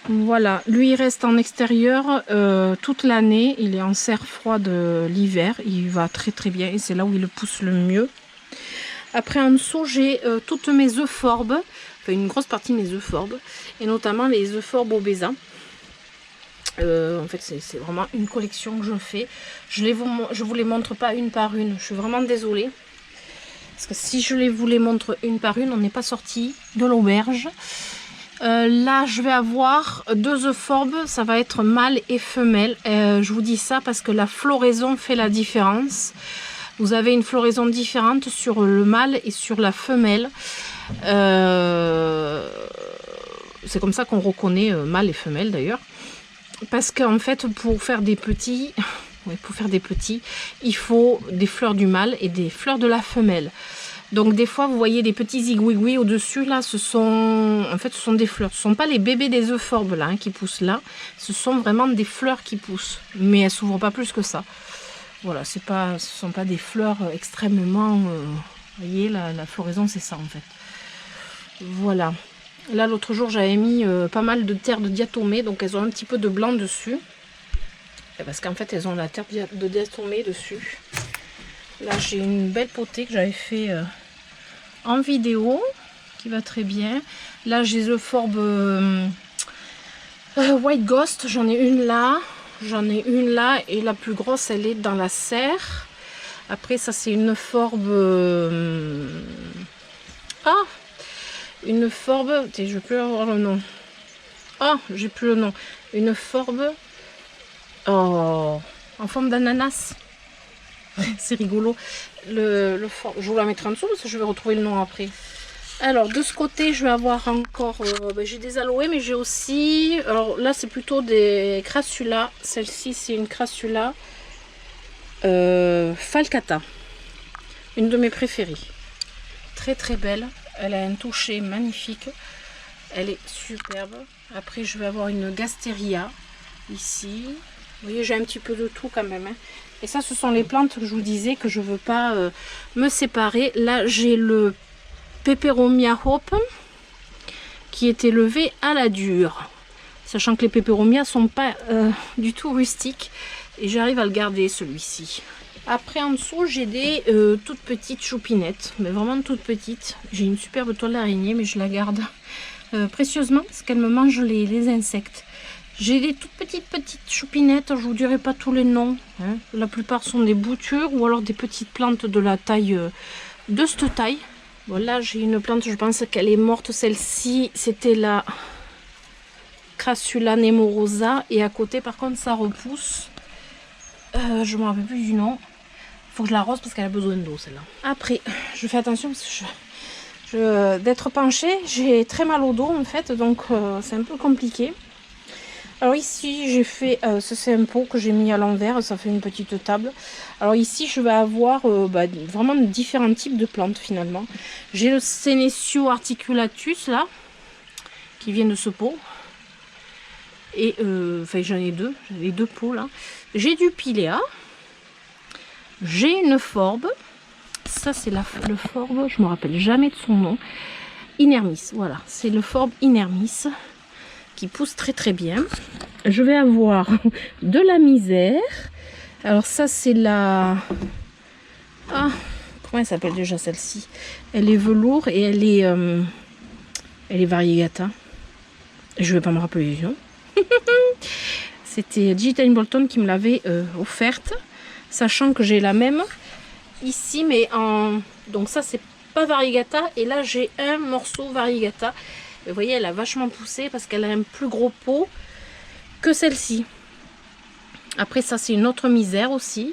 Voilà, lui il reste en extérieur toute l'année. Il est en serre froide l'hiver. Il va très très bien et c'est là où il pousse le mieux. Après en dessous, j'ai toutes mes euphorbes. Enfin une grosse partie de mes euphorbes. Et notamment les euphorbes obésas. En fait c'est vraiment une collection que je fais. Je vous les montre pas une par une. Je suis vraiment désolée. Parce que si je vous les montre une par une, on n'est pas sorti de l'auberge. Là je vais avoir deux euphorbes, ça va être mâle et femelle. Je vous dis ça parce que la floraison fait la différence. Vous avez une floraison différente sur le mâle et sur la femelle. C'est comme ça qu'on reconnaît mâle et femelle d'ailleurs. Parce qu'en fait pour faire des petits, il faut des fleurs du mâle et des fleurs de la femelle. Donc des fois vous voyez des petits zigouigouis au dessus là, ce sont des fleurs. Ce ne sont pas les bébés des euphorbes là qui poussent là, ce sont vraiment des fleurs qui poussent. Mais elles s'ouvrent pas plus que ça. Voilà, ce sont pas des fleurs extrêmement... vous voyez la floraison c'est ça en fait. Voilà. Là l'autre jour j'avais mis pas mal de terre de diatomée, donc elles ont un petit peu de blanc dessus. Parce qu'en fait elles ont la terre de diatomée dessus. Là j'ai une belle potée que j'avais fait en vidéo, qui va très bien. Là j'ai les euphorbes White Ghost, j'en ai une là, et la plus grosse elle est dans la serre. Après ça c'est une euphorbes une euphorbes, je peux avoir le nom. J'ai plus le nom. Une euphorbes en forme d'ananas. C'est rigolo. Je vous la mettrai en dessous parce que je vais retrouver le nom après. Alors de ce côté je vais avoir encore j'ai des aloés, mais j'ai aussi, alors là c'est plutôt des crassulas. Celle-ci c'est une crassula falcata, une de mes préférées, très très belle. Elle a un toucher magnifique, elle est superbe. Après je vais avoir une gasteria ici. Vous voyez, j'ai un petit peu de tout quand même, hein. Et ça ce sont les plantes que je vous disais que je veux pas me séparer. Là j'ai le Peperomia Hope qui est élevé à la dure. Sachant que les peperomias sont pas du tout rustiques. Et j'arrive à le garder celui-ci. Après en dessous j'ai des toutes petites choupinettes. Mais vraiment toutes petites. J'ai une superbe toile d'araignée mais je la garde précieusement parce qu'elle me mange les insectes. J'ai des toutes petites choupinettes, je vous dirai pas tous les noms. Hein. La plupart sont des boutures ou alors des petites plantes de la taille, de cette taille. Bon là j'ai une plante, je pense qu'elle est morte, celle-ci c'était la Crassula nemorosa et à côté par contre ça repousse. Je me rappelle plus du nom. Faut que je l'arrose parce qu'elle a besoin d'eau celle-là. Après je fais attention parce que d'être penchée, j'ai très mal au dos en fait, donc c'est un peu compliqué. Alors ici j'ai fait, c'est un pot que j'ai mis à l'envers, ça fait une petite table. Alors ici je vais avoir vraiment différents types de plantes finalement. J'ai le Senecio articulatus là, qui vient de ce pot. Et enfin j'en ai deux, j'avais deux pots là. J'ai du Pilea. J'ai une forbe. Ça c'est le forbe, je me rappelle jamais de son nom. Inermis, voilà, c'est le forbe Inermis. Qui pousse très bien. Je vais avoir de la misère. Alors ça c'est la... Ah, comment elle s'appelle déjà celle-ci? Elle est velours et elle est variegata. Je vais pas me rappeler les noms. C'était Gita Bolton qui me l'avait offerte. Sachant que j'ai la même ici mais en... Donc ça c'est pas variegata et là j'ai un morceau variegata. Vous voyez, elle a vachement poussé parce qu'elle a un plus gros pot que celle-ci. Après, ça, c'est une autre misère aussi.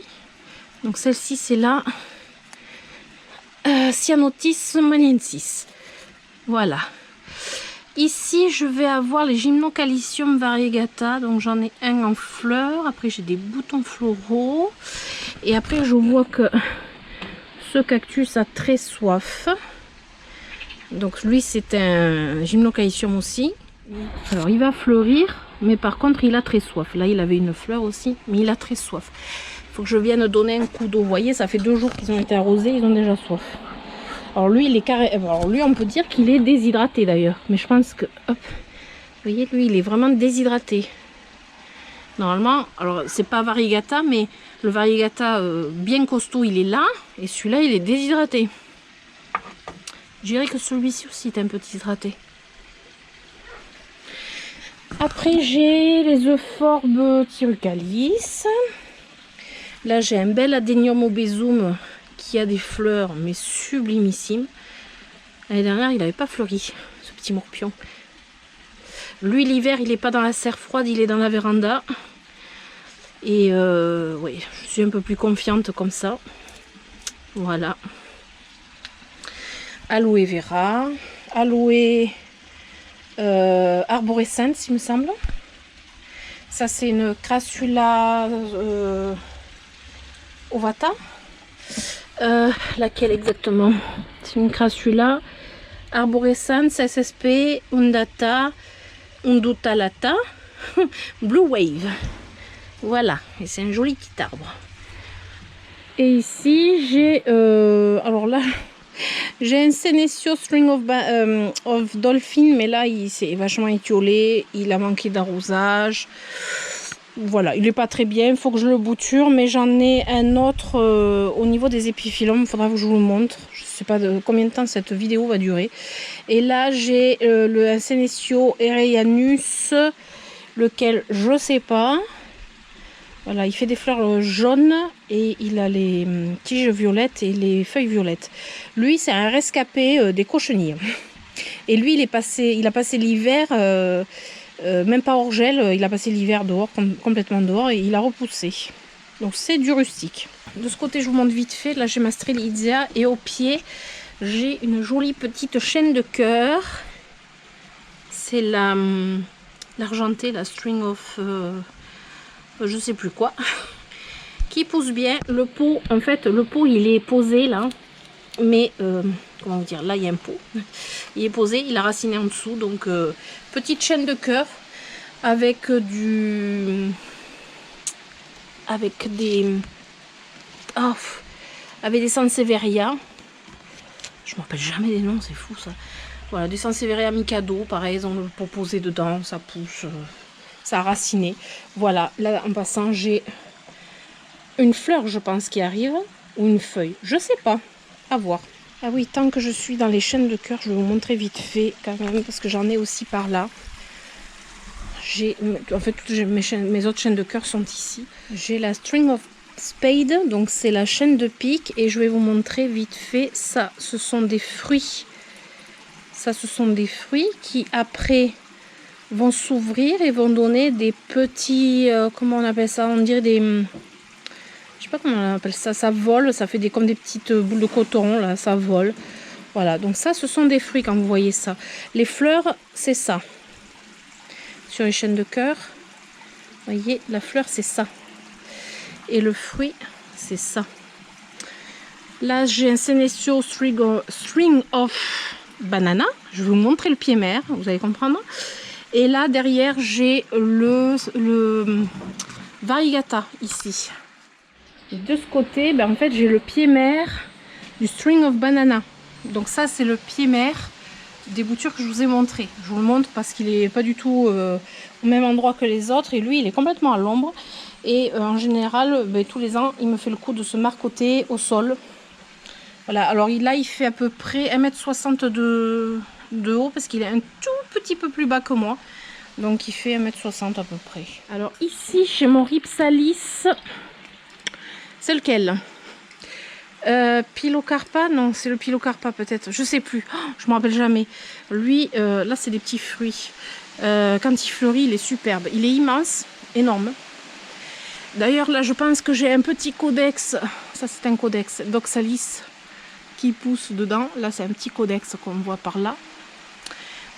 Donc, celle-ci, c'est la Cyanotis maliensis. Voilà. Ici, je vais avoir les Gymnocalcium variegata. Donc, j'en ai un en fleurs. Après, j'ai des boutons floraux. Et après, je vois que ce cactus a très soif. Donc lui c'est un Gymnocalcium aussi. Alors il va fleurir, mais par contre il a très soif. Là il avait une fleur aussi, mais il a très soif. Il faut que je vienne donner un coup d'eau. Vous voyez, ça fait 2 jours qu'ils ont été arrosés, ils ont déjà soif. Alors lui il est carré. Alors lui on peut dire qu'il est déshydraté d'ailleurs. Mais je pense que, hop, vous voyez, lui il est vraiment déshydraté. Normalement, alors c'est pas variegata, mais le variegata bien costaud il est là, et celui-là il est déshydraté. Je dirais que celui-ci aussi est un peu déshydraté. Après, j'ai les euphorbes Thyrucalis. Là, j'ai un bel Adenium obesum qui a des fleurs, mais sublimissimes. L'année dernière, il n'avait pas fleuri, ce petit morpion. Lui, l'hiver, il n'est pas dans la serre froide, il est dans la véranda. Et oui, je suis un peu plus confiante comme ça. Voilà. Aloe vera, aloe arborescens, il me semble. Ça, c'est une Crassula ovata. Laquelle exactement? C'est une Crassula arborescens SSP undata undutalata Blue Wave. Voilà, et c'est un joli petit arbre. Et ici, j'ai alors là. J'ai un Senecio String of Dolphin, mais là il s'est vachement étiolé, il a manqué d'arrosage. Voilà, il n'est pas très bien, il faut que je le bouture, mais j'en ai un autre au niveau des épiphyllums, il faudra que je vous le montre. Je ne sais pas de combien de temps cette vidéo va durer. Et là j'ai un Senecio Ereianus, lequel je ne sais pas. Voilà, il fait des fleurs jaunes et il a les tiges violettes et les feuilles violettes. Lui, c'est un rescapé des cochenilles. Et lui, il a passé l'hiver, même pas hors gel, il a passé l'hiver dehors, complètement dehors, et il a repoussé. Donc c'est du rustique. De ce côté, je vous montre vite fait. Là, j'ai ma Strelitzia et au pied, j'ai une jolie petite chaîne de cœur. C'est l'argentée, la String of... je sais plus quoi, qui pousse bien. Le pot, en fait, le pot il est posé là, mais comment vous dire, là il y a un pot, il est posé, il a raciné en dessous, donc petite chaîne de cœur avec des Sansevieria. Je me rappelle jamais des noms, c'est fou ça. Voilà, des Sansevieria Mikado, pareil, ils ont le proposé dedans, ça pousse, ça a raciné. Voilà, là en passant, j'ai une fleur, je pense, qui arrive, ou une feuille, je sais pas, à voir. Ah oui, tant que je suis dans les chaînes de cœur, je vais vous montrer vite fait quand même, parce que j'en ai aussi par là. En fait, toutes mes autres chaînes de cœur sont ici. J'ai la String of Spade, donc c'est la chaîne de pique, et je vais vous montrer vite fait ça. Ce sont des fruits. Ça, ce sont des fruits qui après vont s'ouvrir et vont donner des petits, comment on appelle ça? On dirait des, je sais pas comment on appelle ça. Ça vole, ça fait comme des petites boules de coton là, ça vole. Voilà, donc ça, ce sont des fruits quand vous voyez ça. Les fleurs, c'est ça. Sur les chaînes de cœur, vous voyez, la fleur c'est ça, et le fruit c'est ça. Là j'ai un Senecio String of Banana, je vais vous montrer le pied mère, vous allez comprendre. Et là derrière j'ai le Variegata ici. Et de ce côté, ben, en fait j'ai le pied mère du String of Banana. Donc ça c'est le pied mère des boutures que je vous ai montré. Je vous le montre parce qu'il est pas du tout au même endroit que les autres, et lui il est complètement à l'ombre, et en général tous les ans il me fait le coup de se marcoter au sol. Voilà, alors là il fait à peu près 1,60 m de haut parce qu'il est un tout petit peu plus bas que moi, donc il fait 1,60 m à peu près. Alors ici chez mon Rhipsalis, c'est lequel? Pilocarpa, non, c'est le Pilocarpa peut-être, je sais plus, oh, je me rappelle jamais. Lui, là c'est des petits fruits. Quand il fleurit, il est superbe, il est immense, énorme. D'ailleurs là je pense que j'ai un petit codex, ça c'est un codex d'Oxalis qui pousse dedans. Là c'est un petit codex qu'on voit par là.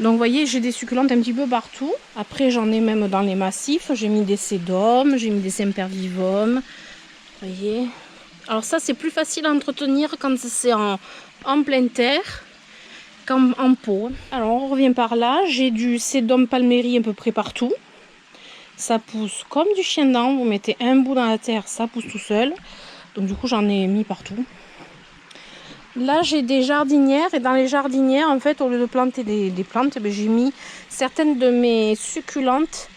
Donc vous voyez, j'ai des succulentes un petit peu partout. Après j'en ai même dans les massifs, j'ai mis des sédums, j'ai mis des sempervivum, vous voyez. Alors ça c'est plus facile à entretenir quand c'est en pleine terre qu'en pot. Alors on revient par là, j'ai du sédum palmérie à peu près partout. Ça pousse comme du chien dent, vous mettez un bout dans la terre, ça pousse tout seul. Donc du coup j'en ai mis partout. Là j'ai des jardinières, et dans les jardinières en fait au lieu de planter des plantes, j'ai mis certaines de mes succulentes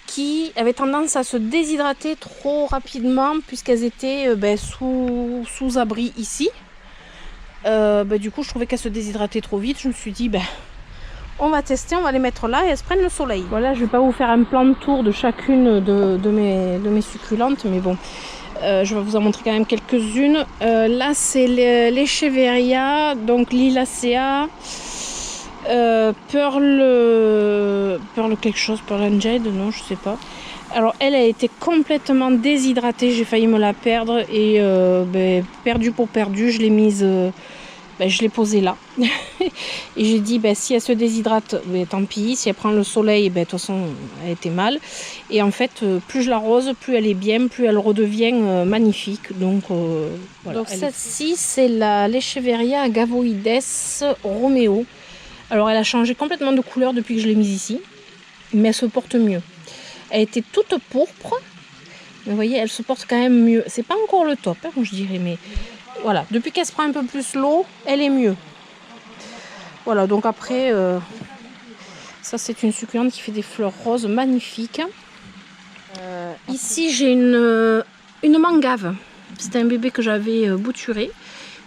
qui avaient tendance à se déshydrater trop rapidement puisqu'elles étaient sous abri ici. Du coup je trouvais qu'elles se déshydrataient trop vite. Je me suis dit on va tester, on va les mettre là et elles se prennent le soleil. Voilà, je vais pas vous faire un plan de tour de chacune de mes succulentes, mais bon, je vais vous en montrer quand même quelques-unes. Là c'est l'Echeveria, donc Lilacea, Pearl quelque chose, Pearl Angel, non je sais pas. Alors elle a été complètement déshydratée, j'ai failli me la perdre, et perdu pour perdu, je l'ai mise, je l'ai posée là. Et j'ai dit si elle se déshydrate, tant pis, si elle prend le soleil, de toute façon elle était mal. Et en fait plus je l'arrose, plus elle est bien, plus elle redevient magnifique. Donc voilà. Donc celle-ci c'est la l'Echeveria Agavoides Romeo. Alors elle a changé complètement de couleur depuis que je l'ai mise ici, mais elle se porte mieux. Elle était toute pourpre, mais vous voyez, elle se porte quand même mieux. C'est pas encore le top, hein, je dirais, mais voilà. Depuis qu'elle se prend un peu plus l'eau, elle est mieux. Voilà, donc après, ça c'est une succulente qui fait des fleurs roses magnifiques. Ici j'ai une mangave. C'était un bébé que j'avais bouturé.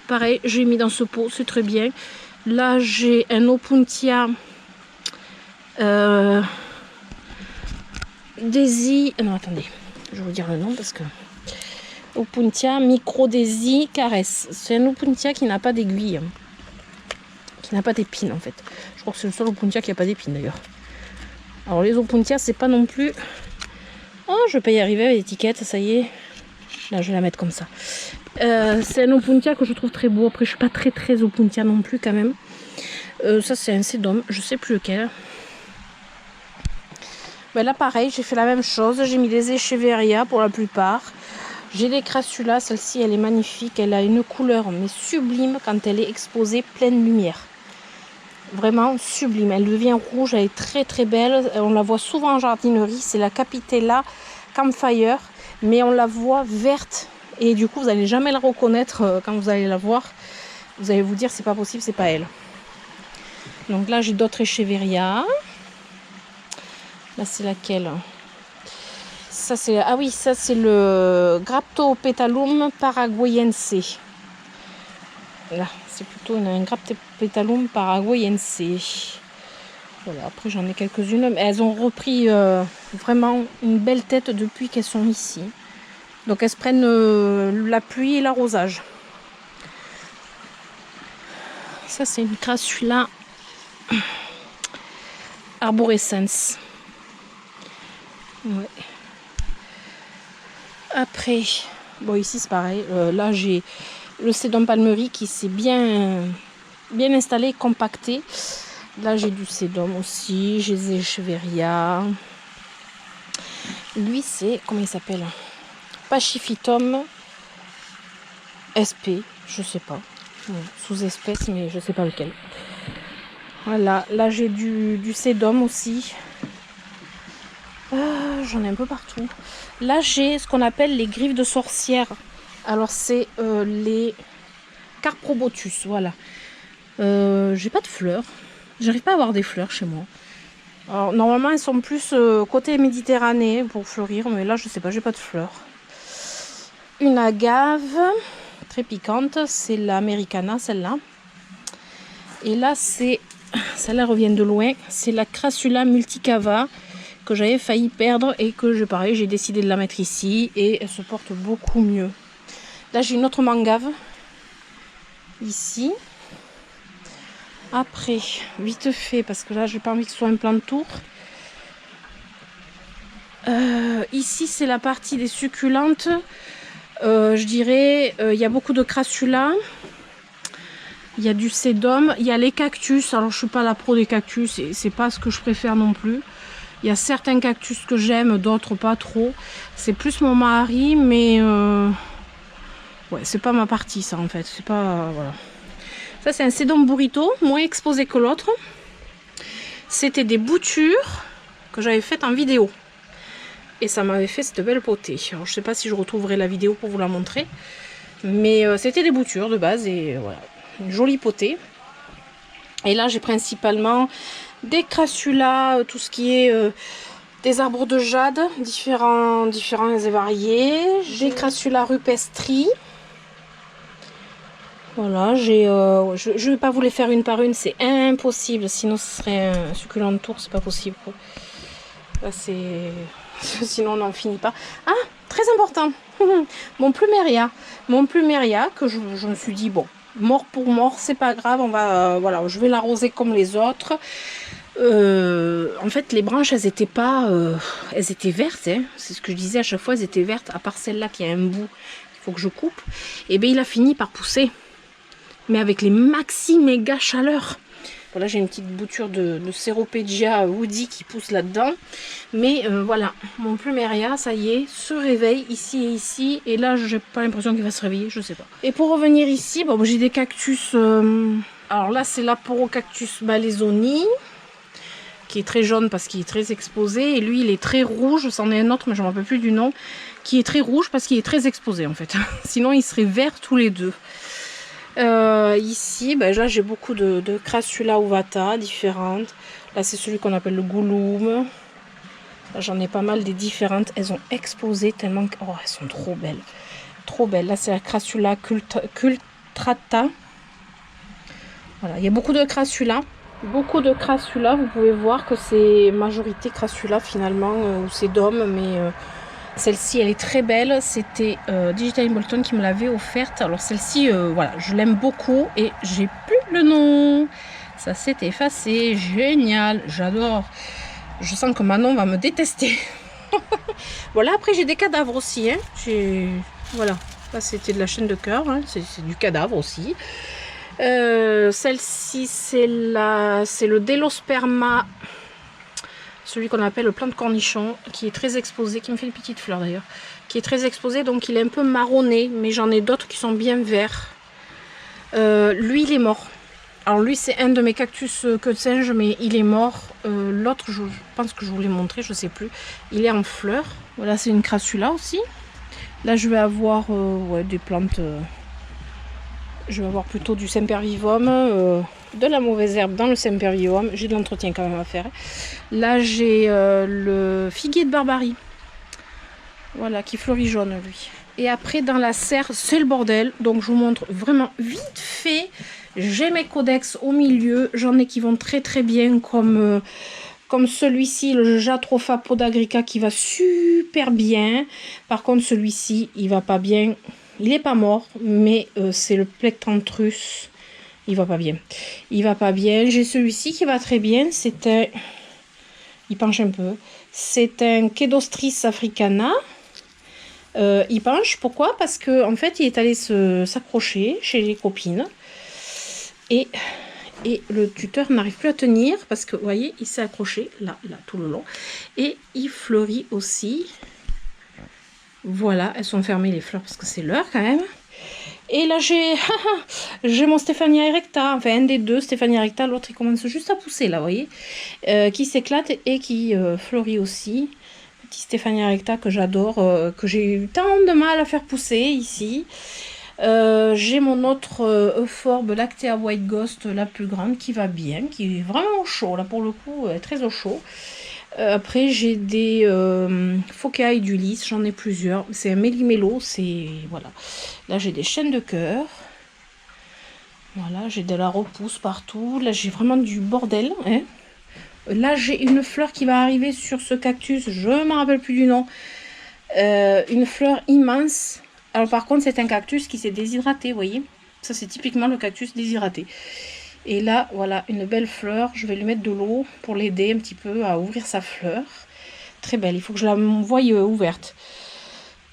Pareil, j'ai mis dans ce pot, c'est très bien. Là j'ai un Opuntia Daisy, non attendez, je vais vous dire le nom parce que Opuntia Micro Daisy Caresse. C'est un Opuntia qui n'a pas d'aiguille, qui n'a pas d'épines en fait. Je crois que c'est le seul Opuntia qui n'a pas d'épines d'ailleurs. Alors les Opuntia c'est pas non plus. Oh, je vais pas y arriver avec l'étiquette, ça y est. Là je vais la mettre comme ça. C'est un Opuntia que je trouve très beau. Après je suis pas très Opuntia non plus quand même. Ça c'est un sédum, je sais plus lequel. Là pareil, j'ai fait la même chose, j'ai mis des Echeveria pour la plupart. J'ai des Crassula, celle-ci elle est magnifique, elle a une couleur mais sublime quand elle est exposée pleine lumière. Vraiment sublime, elle devient rouge, elle est très belle, on la voit souvent en jardinerie, c'est la Capitella Campfire, mais on la voit verte et du coup vous n'allez jamais la reconnaître quand vous allez la voir. Vous allez vous dire c'est pas possible, c'est pas elle. Donc là, j'ai d'autres Echeveria. Là, c'est laquelle? Ça, c'est... Ah oui, ça, c'est le Graptopétalum paraguayense. Là, c'est plutôt un Graptopétalum paraguayense. Voilà, après, j'en ai quelques-unes. Mais elles ont repris vraiment une belle tête depuis qu'elles sont ici. Donc, elles se prennent la pluie et l'arrosage. Ça, c'est une Crassula arborescens. Ouais. Après, bon, ici c'est pareil. Là, j'ai le Sedum palmeri qui s'est bien installé, compacté. Là, j'ai du Sedum aussi. J'ai des Echeveria. Lui, c'est, comment il s'appelle? Pachyphytum SP, je sais pas. Sous-espèce, mais je sais pas lequel. Voilà, là j'ai du Sedum aussi. J'en ai un peu partout. Là j'ai ce qu'on appelle les griffes de sorcière. Alors c'est les Carprobotus, voilà. J'ai pas de fleurs. J'arrive pas à avoir des fleurs chez moi. Alors normalement elles sont plus côté Méditerranée pour fleurir, mais là je sais pas, j'ai pas de fleurs. Une agave très piquante, c'est l'Americana, celle-là. Et là c'est, celle-là revient de loin, c'est la Crassula multicava que j'avais failli perdre et que pareil, j'ai décidé de la mettre ici et elle se porte beaucoup mieux. Là j'ai une autre mangave ici. Après, vite fait, parce que là j'ai pas envie que ce soit un plan de tour. Ici c'est la partie des succulentes. Je dirais, il y a beaucoup de Crassula. Il y a du Sedum, il y a les cactus. Alors je suis pas la pro des cactus et c'est pas ce que je préfère non plus. Il y a certains cactus que j'aime, d'autres pas trop. C'est plus mon mari, mais ouais, c'est pas ma partie ça en fait. C'est pas voilà. Ça c'est un Sedum burrito, moins exposé que l'autre. C'était des boutures que j'avais faites en vidéo. Et ça m'avait fait cette belle potée. Alors je sais pas si je retrouverai la vidéo pour vous la montrer. Mais c'était des boutures de base et voilà. Une jolie potée. Et là j'ai principalement des Crassula, tout ce qui est des arbres de jade, différents et variés. Des Crassula rupestri. Voilà, je vais pas vous les faire une par une, c'est impossible, sinon ce serait un succulent de tour, c'est pas possible. Quoi. Là c'est... sinon on n'en finit pas. Ah, très important, mon plumeria que je me suis dit, bon, mort pour mort, c'est pas grave, on va, voilà, je vais l'arroser comme les autres. En fait, les branches, elles étaient pas, elles étaient vertes, hein. C'est ce que je disais à chaque fois, elles étaient vertes, à part celle-là qui a un bout, il faut que je coupe. Et bien, il a fini par pousser, mais avec les maxi méga chaleurs. Voilà, j'ai une petite bouture de Ceropegia woody qui pousse là-dedans. Mais voilà, mon plumeria, ça y est, se réveille ici et ici. Et là, j'ai pas l'impression qu'il va se réveiller, je sais pas. Et pour revenir ici, bon, j'ai des cactus. Alors là, c'est l'Aporocactus balezoni, qui est très jaune parce qu'il est très exposé. Et lui, il est très rouge. C'en est un autre, mais je ne me rappelle plus du nom. Qui est très rouge parce qu'il est très exposé, en fait. Sinon, ils seraient verts tous les deux. Ici, ben, là j'ai beaucoup de Crassula ovata différentes. Là c'est celui qu'on appelle le Gouloum. Là j'en ai pas mal des différentes. Elles ont explosé tellement que... Oh, elles sont trop belles. Trop belles. Là c'est la Crassula cultrata. Voilà, il y a beaucoup de Crassula. Beaucoup de Crassula. Vous pouvez voir que c'est majorité Crassula finalement, ou Sedum, mais... celle-ci, elle est très belle. C'était Digital Bolton qui me l'avait offerte. Alors celle-ci, voilà, je l'aime beaucoup et j'ai plus le nom. Ça s'est effacé. Génial, j'adore. Je sens que Manon va me détester. Voilà, après j'ai des cadavres aussi. Hein. Voilà, ça c'était de la chaîne de cœur. Hein. C'est du cadavre aussi. Celle-ci, c'est le Delosperma. Celui qu'on appelle le plant de cornichon, qui est très exposé, qui me fait une petite fleur d'ailleurs, qui est très exposé, donc il est un peu marronné, mais j'en ai d'autres qui sont bien verts. Lui, il est mort. Alors lui, c'est un de mes cactus queue de singe, mais il est mort. L'autre, je pense que je vous l'ai montré, je sais plus. Il est en fleurs. Voilà, c'est une Crassula aussi. Là, je vais avoir ouais, des plantes... je vais avoir plutôt du sempervivum, de la mauvaise herbe dans le sempervivum. J'ai de l'entretien quand même à faire. Là, j'ai le figuier de Barbarie. Voilà, qui fleurit jaune, lui. Et après, dans la serre, c'est le bordel. Donc, je vous montre vraiment vite fait. J'ai mes codex au milieu. J'en ai qui vont très très bien, comme celui-ci, le Jatropha podagrica, qui va super bien. Par contre, celui-ci, il va pas bien. Il n'est pas mort, mais c'est le Plectranthus. Il va pas bien. Il va pas bien. J'ai celui-ci qui va très bien. C'est un... Il penche un peu. C'est un Kedostris africana. Il penche, pourquoi? Parce que en fait il est allé s'accrocher chez les copines et le tuteur n'arrive plus à tenir parce que vous voyez il s'est accroché là tout le long et il fleurit aussi. Voilà, elles sont fermées les fleurs parce que c'est l'heure quand même. Et là j'ai mon Stéphania erecta, enfin un des deux Stéphania erecta, l'autre il commence juste à pousser là, vous voyez, qui s'éclate et qui fleurit aussi. Petit Stéphania erecta que j'adore, que j'ai eu tant de mal à faire pousser ici. J'ai mon autre Euphorbe Lactea White Ghost, la plus grande, qui va bien, qui est vraiment au chaud, là pour le coup, très au chaud. Après j'ai des Phocae d'Ulysse, j'en ai plusieurs, c'est un méli-mélo, c'est... voilà. Là j'ai des chaînes de cœur. Voilà, j'ai de la repousse partout, là j'ai vraiment du bordel, hein. Là, j'ai une fleur qui va arriver sur ce cactus. Je ne me rappelle plus du nom. Une fleur immense. Alors, par contre, c'est un cactus qui s'est déshydraté, vous voyez. Ça, c'est typiquement le cactus déshydraté. Et là, voilà, une belle fleur. Je vais lui mettre de l'eau pour l'aider un petit peu à ouvrir sa fleur. Très belle. Il faut que je la voie ouverte.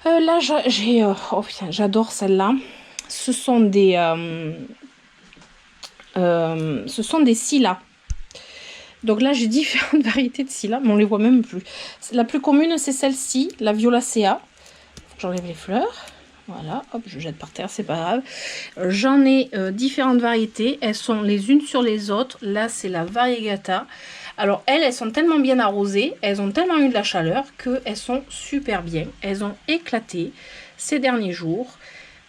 Là, j'ai... oh putain, j'adore celle-là. Ce sont des scillas. Donc là, j'ai différentes variétés de scillas, mais on les voit même plus. La plus commune, c'est celle-ci, la violacea. J'enlève les fleurs. Voilà, hop, je jette par terre, c'est pas grave. J'en ai différentes variétés. Elles sont les unes sur les autres. Là, c'est la variegata. Alors, elles sont tellement bien arrosées, elles ont tellement eu de la chaleur qu'elles sont super bien. Elles ont éclaté ces derniers jours.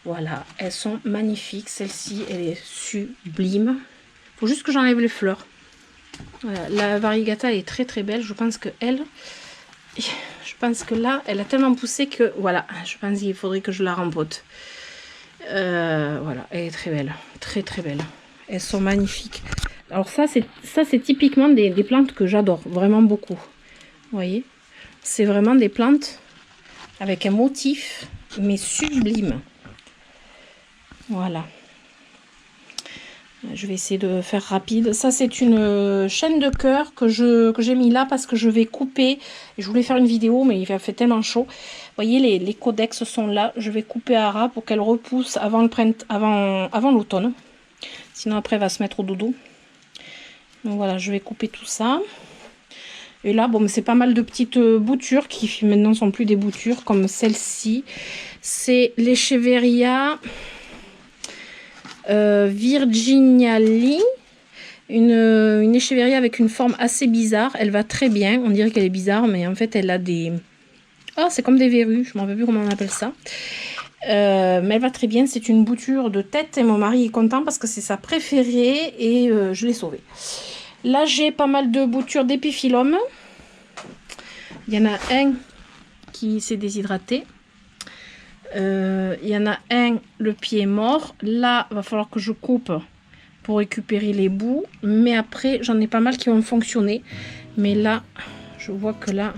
Voilà, elles sont magnifiques. Celle-ci, elle est sublime. Il faut juste que j'enlève les fleurs. Voilà, la variegata est très très belle. Je pense que là, elle a tellement poussé que voilà, je pense qu'il faudrait que je la rempote. Voilà, elle est très belle, très très belle. Elles sont magnifiques. Alors ça c'est typiquement des plantes que j'adore vraiment beaucoup. Vous voyez, c'est vraiment des plantes avec un motif mais sublime. Voilà. Je vais essayer de faire rapide. Ça, c'est une chaîne de cœur que j'ai mis là parce que je vais couper. Je voulais faire une vidéo, mais il a fait tellement chaud. Vous voyez, les codex sont là. Je vais couper à ras pour qu'elle repousse avant l'automne. Sinon, après, elle va se mettre au dodo. Donc voilà, je vais couper tout ça. Et là, bon, c'est pas mal de petites boutures qui maintenant sont plus des boutures, comme celle-ci. C'est l'Echeveria Virginiali, une écheveria avec une forme assez bizarre. Elle va très bien, on dirait qu'elle est bizarre, mais en fait elle a des... oh, c'est comme des verrues, je ne me rappelle plus comment on appelle ça. Mais elle va très bien, c'est une bouture de tête et mon mari est content parce que c'est sa préférée et je l'ai sauvée. Là j'ai pas mal de boutures d'épiphyllum. Il y en a un qui s'est déshydraté. Il y en a un, le pied est mort. Là, il va falloir que je coupe pour récupérer les bouts. Mais après, j'en ai pas mal qui vont fonctionner. Mais là, je vois que là,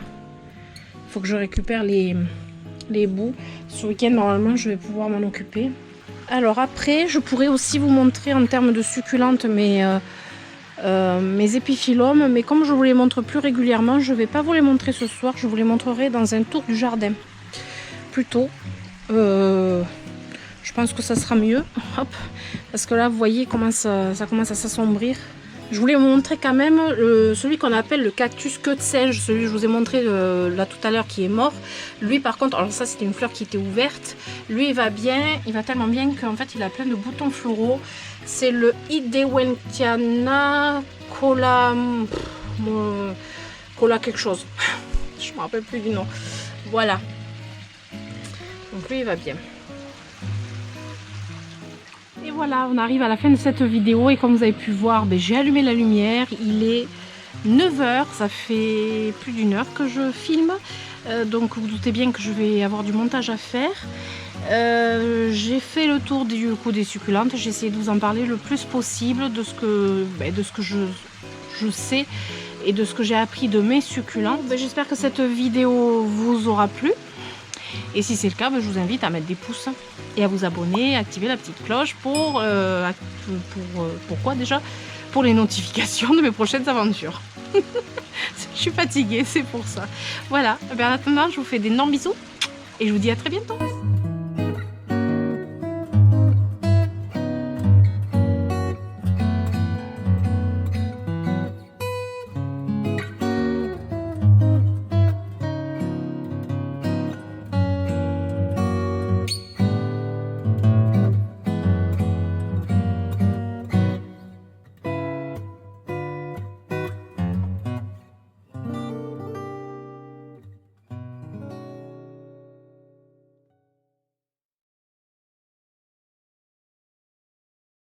il faut que je récupère les bouts. Ce week-end, normalement, je vais pouvoir m'en occuper. Alors après, je pourrais aussi vous montrer en termes de succulentes mes épiphyllums. Mais comme je vous les montre plus régulièrement, je ne vais pas vous les montrer ce soir. Je vous les montrerai dans un tour du jardin. Plutôt. Je pense que ça sera mieux. Hop. Parce que là, vous voyez comment ça commence à s'assombrir. Je voulais vous montrer quand même celui qu'on appelle le cactus queue de singe. Celui que je vous ai montré là tout à l'heure qui est mort. Lui par contre, alors ça c'était une fleur qui était ouverte. Lui il va bien, il va tellement bien qu'en fait il a plein de boutons floraux. C'est le Idewentiana Cola quelque chose. Je me rappelle plus du nom. Voilà. Donc lui il va bien. Et voilà, on arrive à la fin de cette vidéo et comme vous avez pu voir, j'ai allumé la lumière. Il est 9 h, ça fait plus d'1 heure que je filme. Donc vous doutez bien que je vais avoir du montage à faire. J'ai fait le tour du coup des succulentes. J'ai essayé de vous en parler le plus possible de ce que, je sais et de ce que j'ai appris de mes succulentes. J'espère que cette vidéo vous aura plu. Et si c'est le cas, je vous invite à mettre des pouces et à vous abonner, à activer la petite cloche pourquoi déjà? Pour les notifications de mes prochaines aventures. Je suis fatiguée, c'est pour ça. Voilà, en attendant, je vous fais d'énormes bisous et je vous dis à très bientôt.